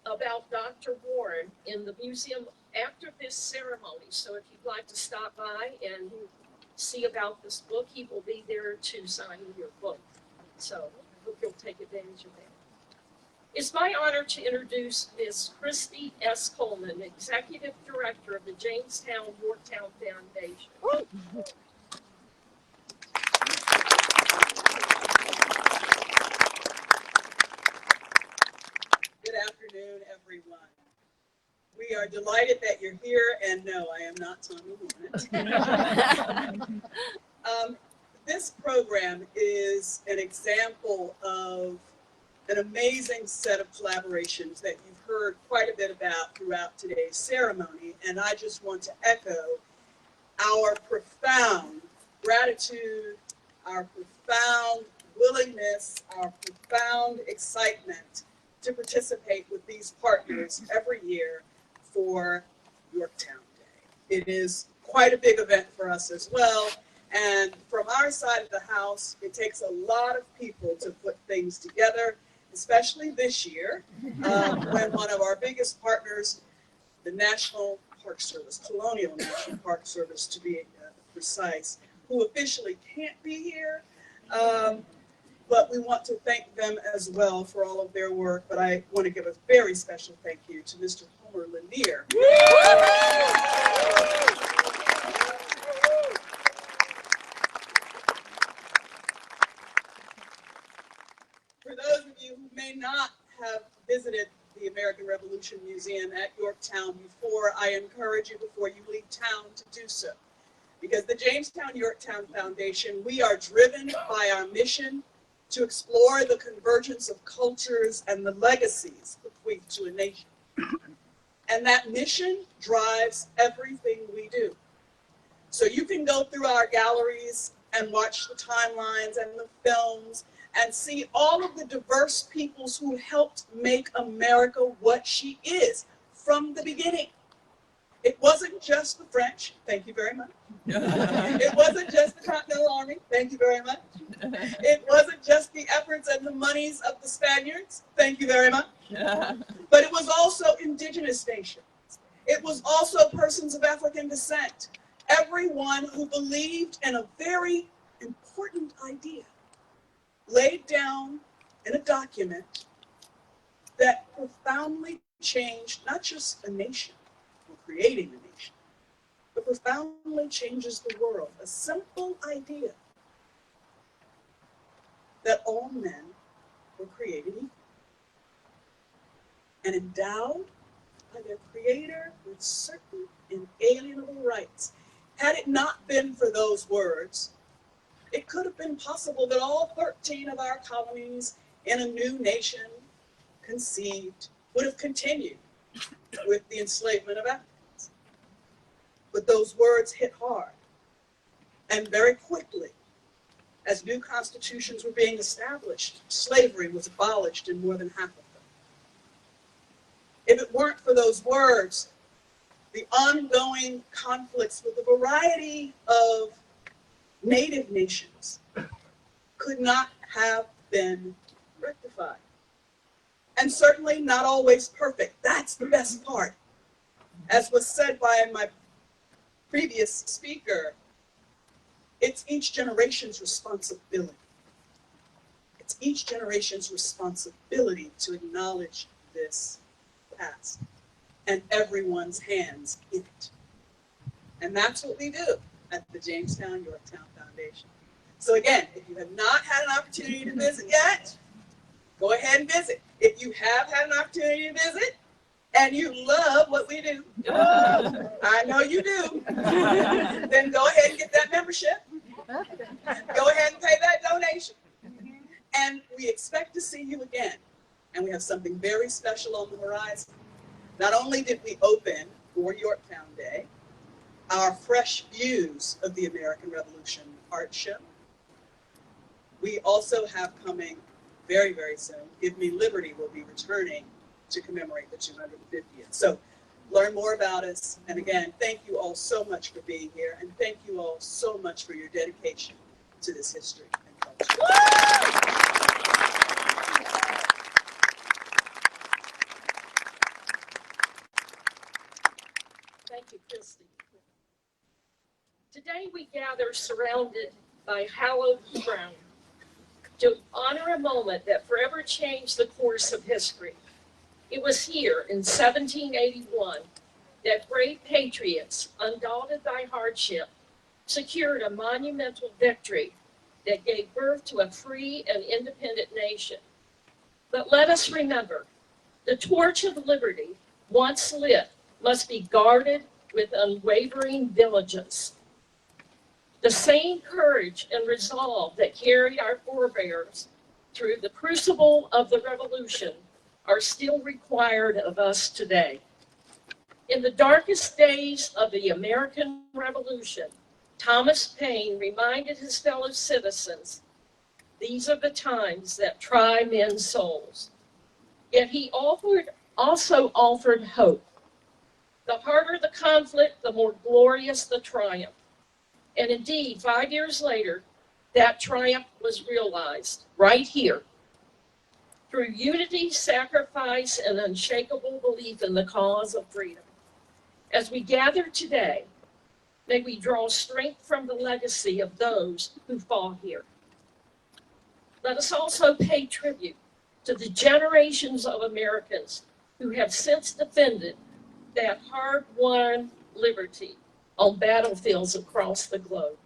about Dr. Warren in the museum after this ceremony. So if you'd like to stop by and see about this book, he will be there to sign your book. So I hope you'll take advantage of that. It's my honor to introduce Ms. Christy S. Coleman, Executive Director of the Jamestown Yorktown Foundation.
Good afternoon, everyone. We are delighted that you're here, and no, I am not Tommy Hornet. This program is an example of an amazing set of collaborations that you've heard quite a bit about throughout today's ceremony, and I just want to echo our profound gratitude, our profound willingness, our profound excitement to participate with these partners every year for Yorktown Day. It is quite a big event for us as well, and from our side of the house, it takes a lot of people to put things together, especially this year, when one of our biggest partners, the National Park Service, Colonial National Park Service to be precise, who officially can't be here, but we want to thank them as well for all of their work. But I want to give a very special thank you to Mr. Homer Lanier. For those of you who may not have visited the American Revolution Museum at Yorktown before, I encourage you before you leave town to do so. Because the Jamestown Yorktown Foundation, we are driven by our mission to explore the convergence of cultures and the legacies bequeathed to a nation. And that mission drives everything we do. So you can go through our galleries and watch the timelines and the films and see all of the diverse peoples who helped make America what she is from the beginning. It wasn't just the French, thank you very much. It wasn't just the Continental Army, thank you very much. It wasn't just the efforts and the monies of the Spaniards, thank you very much. But it was also indigenous nations. It was also persons of African descent. Everyone who believed in a very important idea laid down in a document that profoundly changed not just a nation, or creating a nation, but profoundly changes the world. A simple idea that all men were created equal and endowed by their creator with certain inalienable rights. Had it not been for those words, it could have been possible that all 13 of our colonies in a new nation conceived would have continued with the enslavement of Africans. But those words hit hard, and very quickly, as new constitutions were being established, slavery was abolished in more than half of them. If it weren't for those words, the ongoing conflicts with a variety of native nations could not have been rectified. And certainly not always perfect. That's the best part. As was said by my previous speaker, it's each generation's responsibility. It's each generation's responsibility to acknowledge this past and everyone's hands in it. And that's what we do at the Jamestown Yorktown Foundation. So again, if you have not had an opportunity to visit yet, Go ahead and visit. If you have had an opportunity to visit and you love what we do, I know you do, then go ahead and get that membership. Go ahead and pay that donation. And we expect to see you again. And we have something very special on the horizon. Not only did we open for Yorktown Day our Fresh Views of the American Revolution art show, we also have coming very, very soon, Give Me Liberty will be returning to commemorate the 250th. So learn more about us. And again, thank you all so much for being here. And thank you all so much for your dedication to this history and culture.
Thank you, Christy. Today we gather surrounded by hallowed ground to honor a moment that forever changed the course of history. It was here in 1781 that brave patriots, undaunted by hardship, secured a monumental victory that gave birth to a free and independent nation. But let us remember, the torch of liberty, once lit, must be guarded with unwavering diligence. The same courage and resolve that carried our forebears through the crucible of the revolution are still required of us today. In the darkest days of the American Revolution, Thomas Paine reminded his fellow citizens, these are the times that try men's souls. Yet he also offered hope. The harder the conflict, the more glorious the triumph. And indeed, 5 years later, that triumph was realized right here. Through unity, sacrifice, and unshakable belief in the cause of freedom. As we gather today, may we draw strength from the legacy of those who fought here. Let us also pay tribute to the generations of Americans who have since defended that hard-won liberty on battlefields across the globe.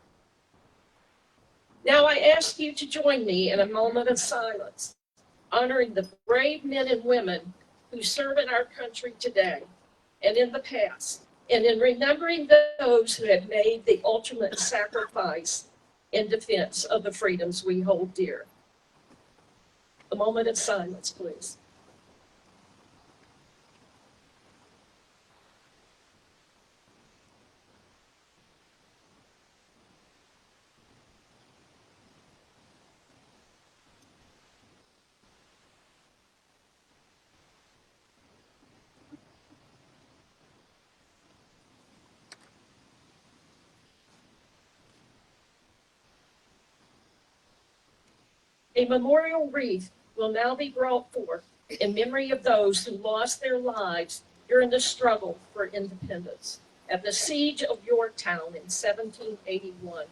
Now I ask you to join me in a moment of silence, honoring the brave men and women who serve in our country today and in the past, and in remembering those who have made the ultimate sacrifice in defense of the freedoms we hold dear. A moment of silence, please. A memorial wreath will now be brought forth in memory of those who lost their lives during the struggle for independence at the siege of Yorktown in 1781.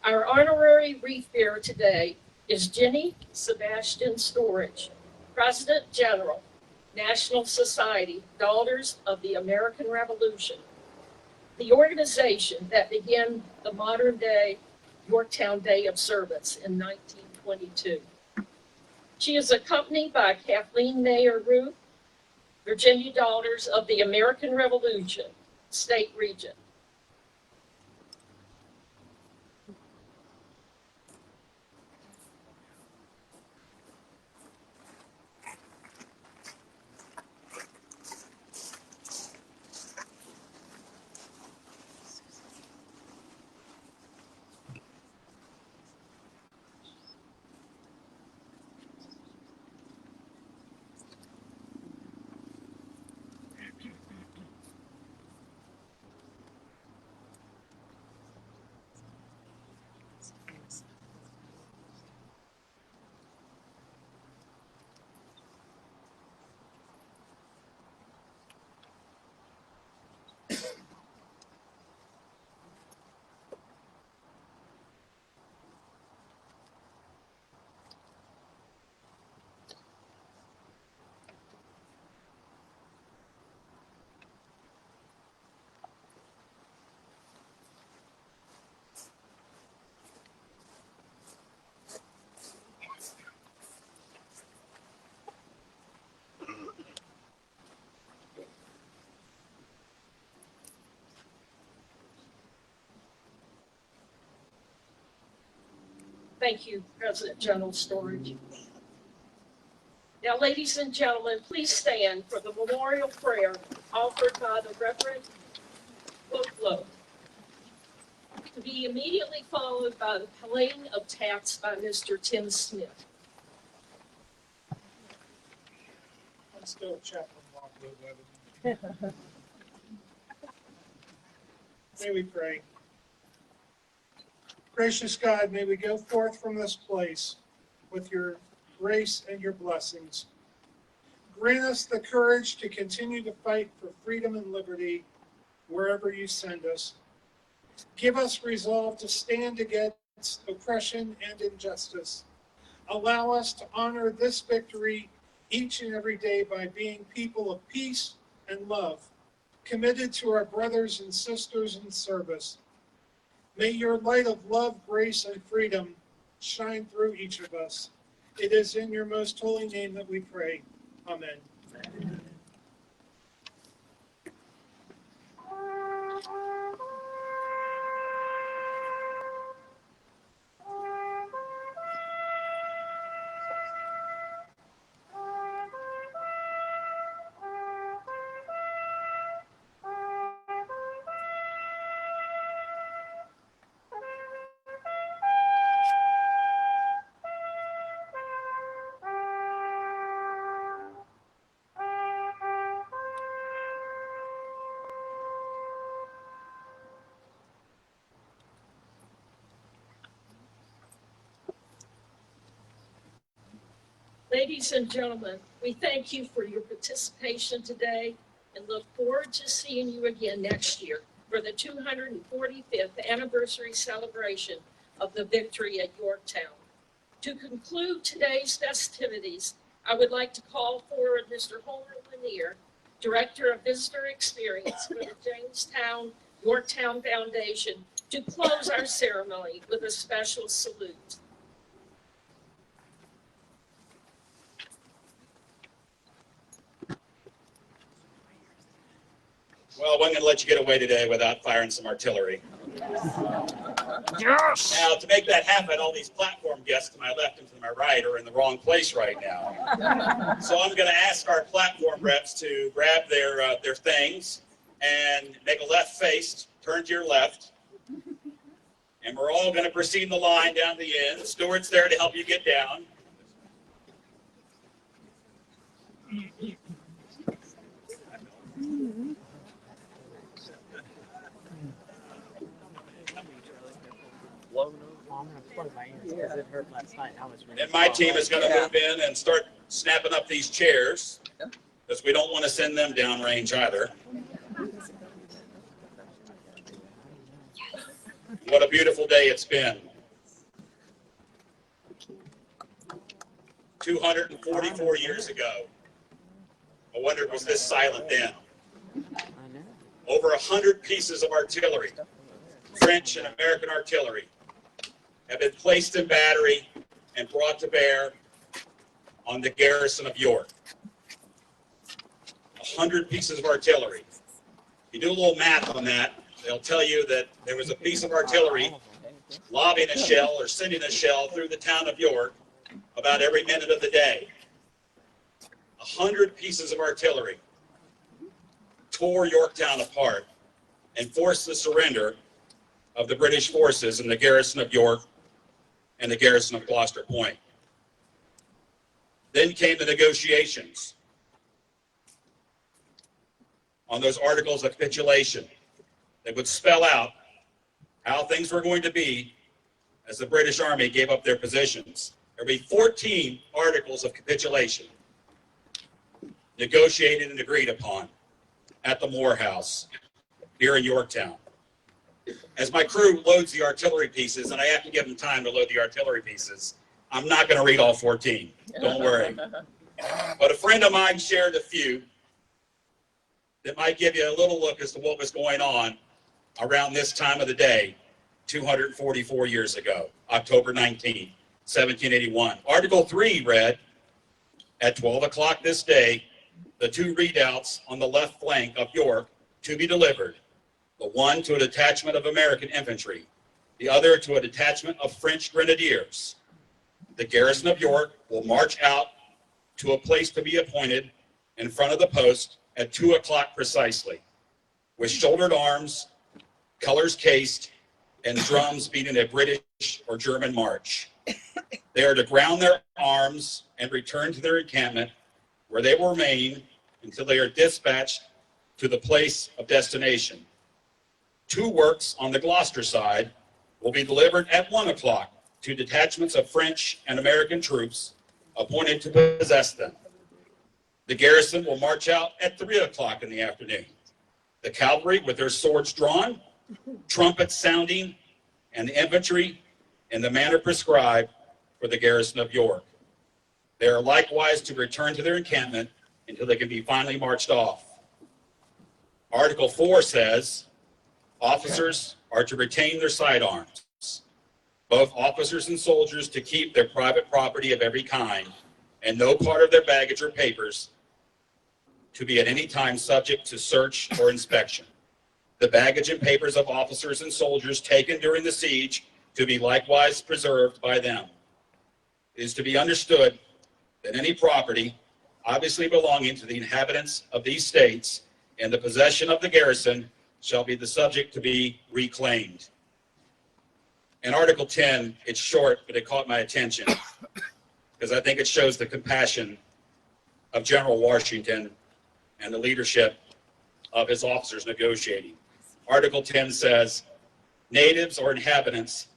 Our honorary wreath bearer today is Jenny Sebastian Storage, President General, National Society, Daughters of the American Revolution, the organization that began the modern day Yorktown Day observance in 1922. She is accompanied by Kathleen Mayer Ruth, Virginia Daughters of the American Revolution, State Regent. Thank you, President General Storage. Now, ladies and gentlemen, please stand for the memorial prayer offered by the Reverend Booklow, to be immediately followed by the playing of taps by Mr. Tim Smith.
Let's go Chaplain Lockwood with it. May we pray. Gracious God, may we go forth from this place with your grace and your blessings. Grant us the courage to continue to fight for freedom and liberty wherever you send us. Give us resolve to stand against oppression and injustice. Allow us to honor this victory each and every day by being people of peace and love, committed to our brothers and sisters in service. May your light of love, grace, and freedom shine through each of us. It is in your most holy name that we pray. Amen.
Ladies and gentlemen, we thank you for your participation today and look forward to seeing you again next year for the 245th anniversary celebration of the victory at Yorktown. To conclude today's festivities, I would like to call forward Mr. Homer Lanier, Director of Visitor Experience for the Jamestown Yorktown Foundation, to close our ceremony with a special salute.
Well, I wasn't going to let you get away today without firing some artillery. Yes! Now, to make that happen, all these platform guests to my left and to my right are in the wrong place right now. So I'm going to ask our platform reps to grab their things and make a left face, turn to your left. And we're all going to proceed the line down the end. The steward's there to help you get down. And my team is going to move in and start snapping up these chairs because we don't want to send them downrange either. What a beautiful day it's been. 244 years ago. I wonder, was this silent then? Over 100 pieces of artillery, French and American artillery, have been placed in battery and brought to bear on the garrison of York. 100 pieces of artillery. You do a little math on that, they'll tell you that there was a piece of artillery lobbing a shell or sending a shell through the town of York about every minute of the day. 100 pieces of artillery tore Yorktown apart and forced the surrender of the British forces in the garrison of York and the garrison of Gloucester Point. Then came the negotiations on those articles of capitulation that would spell out how things were going to be as the British Army gave up their positions. There would be 14 articles of capitulation negotiated and agreed upon at the Moore House here in Yorktown. As my crew loads the artillery pieces, and I have to give them time to load the artillery pieces, I'm not going to read all 14. Don't worry. But a friend of mine shared a few that might give you a little look as to what was going on around this time of the day, 244 years ago, October 19, 1781. Article 3 read, at 12 o'clock this day, the 2 redoubts on the left flank of York to be delivered, the one to a detachment of American infantry, the other to a detachment of French grenadiers. The garrison of York will march out to a place to be appointed in front of the post at 2 o'clock precisely, with shouldered arms, colors cased, and drums beating a British or German march. They are to ground their arms and return to their encampment, where they will remain until they are dispatched to the place of destination. 2 works on the Gloucester side will be delivered at 1 o'clock to detachments of French and American troops appointed to possess them. The garrison will march out at 3 o'clock in the afternoon. The cavalry with their swords drawn, trumpets sounding, and the infantry in the manner prescribed for the garrison of York. They are likewise to return to their encampment until they can be finally marched off. Article 4 says, officers are to retain their sidearms. Both officers and soldiers to keep their private property of every kind, and no part of their baggage or papers to be at any time subject to search or inspection. The baggage and papers of officers and soldiers taken during the siege to be likewise preserved by them. It is to be understood that any property obviously belonging to the inhabitants of these states in the possession of the garrison shall be the subject to be reclaimed. In Article 10, it's short, but it caught my attention because I think it shows the compassion of General Washington and the leadership of his officers negotiating. Article 10 says, natives or inhabitants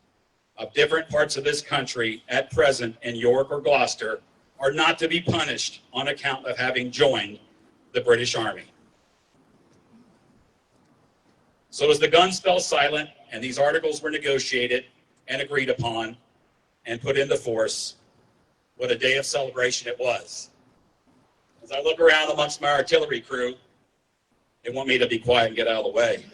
of different parts of this country at present in York or Gloucester are not to be punished on account of having joined the British Army. So as the guns fell silent and these articles were negotiated and agreed upon and put into force, what a day of celebration it was. As I look around amongst my artillery crew, they want me to be quiet and get out of the way.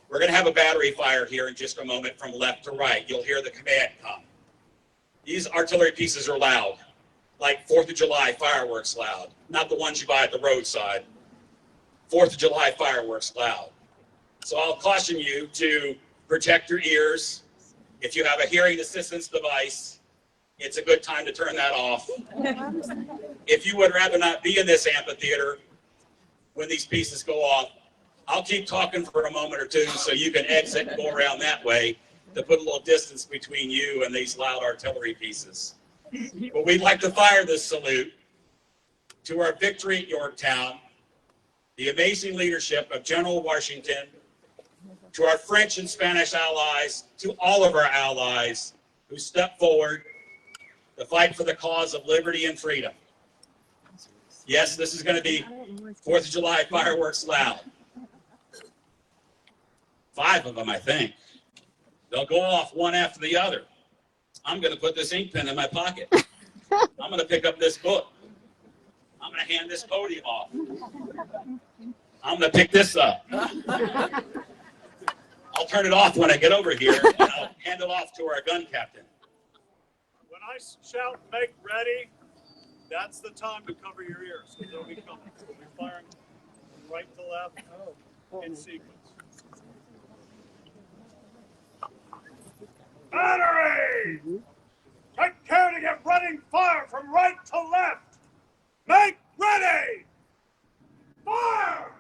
We're going to have a battery fire here in just a moment from left to right. You'll hear the command come. These artillery pieces are loud, like 4th of July fireworks loud, not the ones you buy at the roadside. 4th of July fireworks loud. So I'll caution you to protect your ears. If you have a hearing assistance device, it's a good time to turn that off. If you would rather not be in this amphitheater when these pieces go off, I'll keep talking for a moment or two so you can exit and go around that way to put a little distance between you and these loud artillery pieces. But we'd like to fire this salute to our victory at Yorktown, the amazing leadership of General Washington, to our French and Spanish allies, to all of our allies who stepped forward to fight for the cause of liberty and freedom. Yes, this is going to be 4th of July fireworks loud. 5 of them, I think. They'll go off one after the other. I'm going to put this ink pen in my pocket. I'm going to pick up this book. I'm going to hand this podium off. I'm going to pick this up. I'll turn it off when I get over here, and I'll hand it off to our gun captain.
When I shout make ready, that's the time to cover your ears, because they'll be coming. We'll be firing from right to left in sequence. Battery! Take care to get running fire from right to left! Make ready! Fire!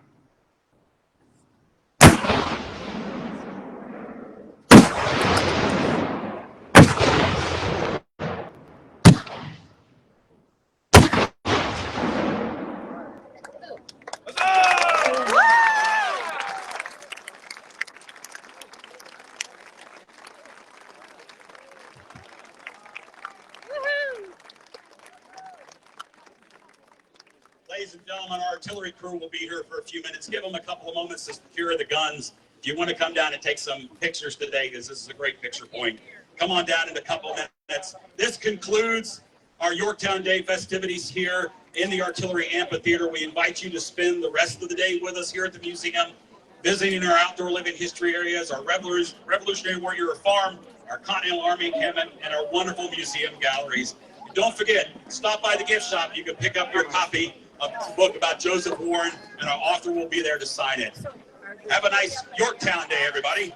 Ladies and gentlemen, our artillery crew will be here for a few minutes. Give them a couple of moments to secure the guns. If you want to come down and take some pictures today, because this is a great picture point, come on down in a couple of minutes. This concludes our Yorktown Day festivities here in the Artillery Amphitheater. We invite you to spend the rest of the day with us here at the museum, visiting our outdoor living history areas, our Revolutionary Warrior Farm, our Continental Army encampment, and our wonderful museum galleries. And don't forget, stop by the gift shop. You can pick up your copy of the book about Joseph Warren, and our author will be there to sign it. Have a nice Yorktown Day, everybody.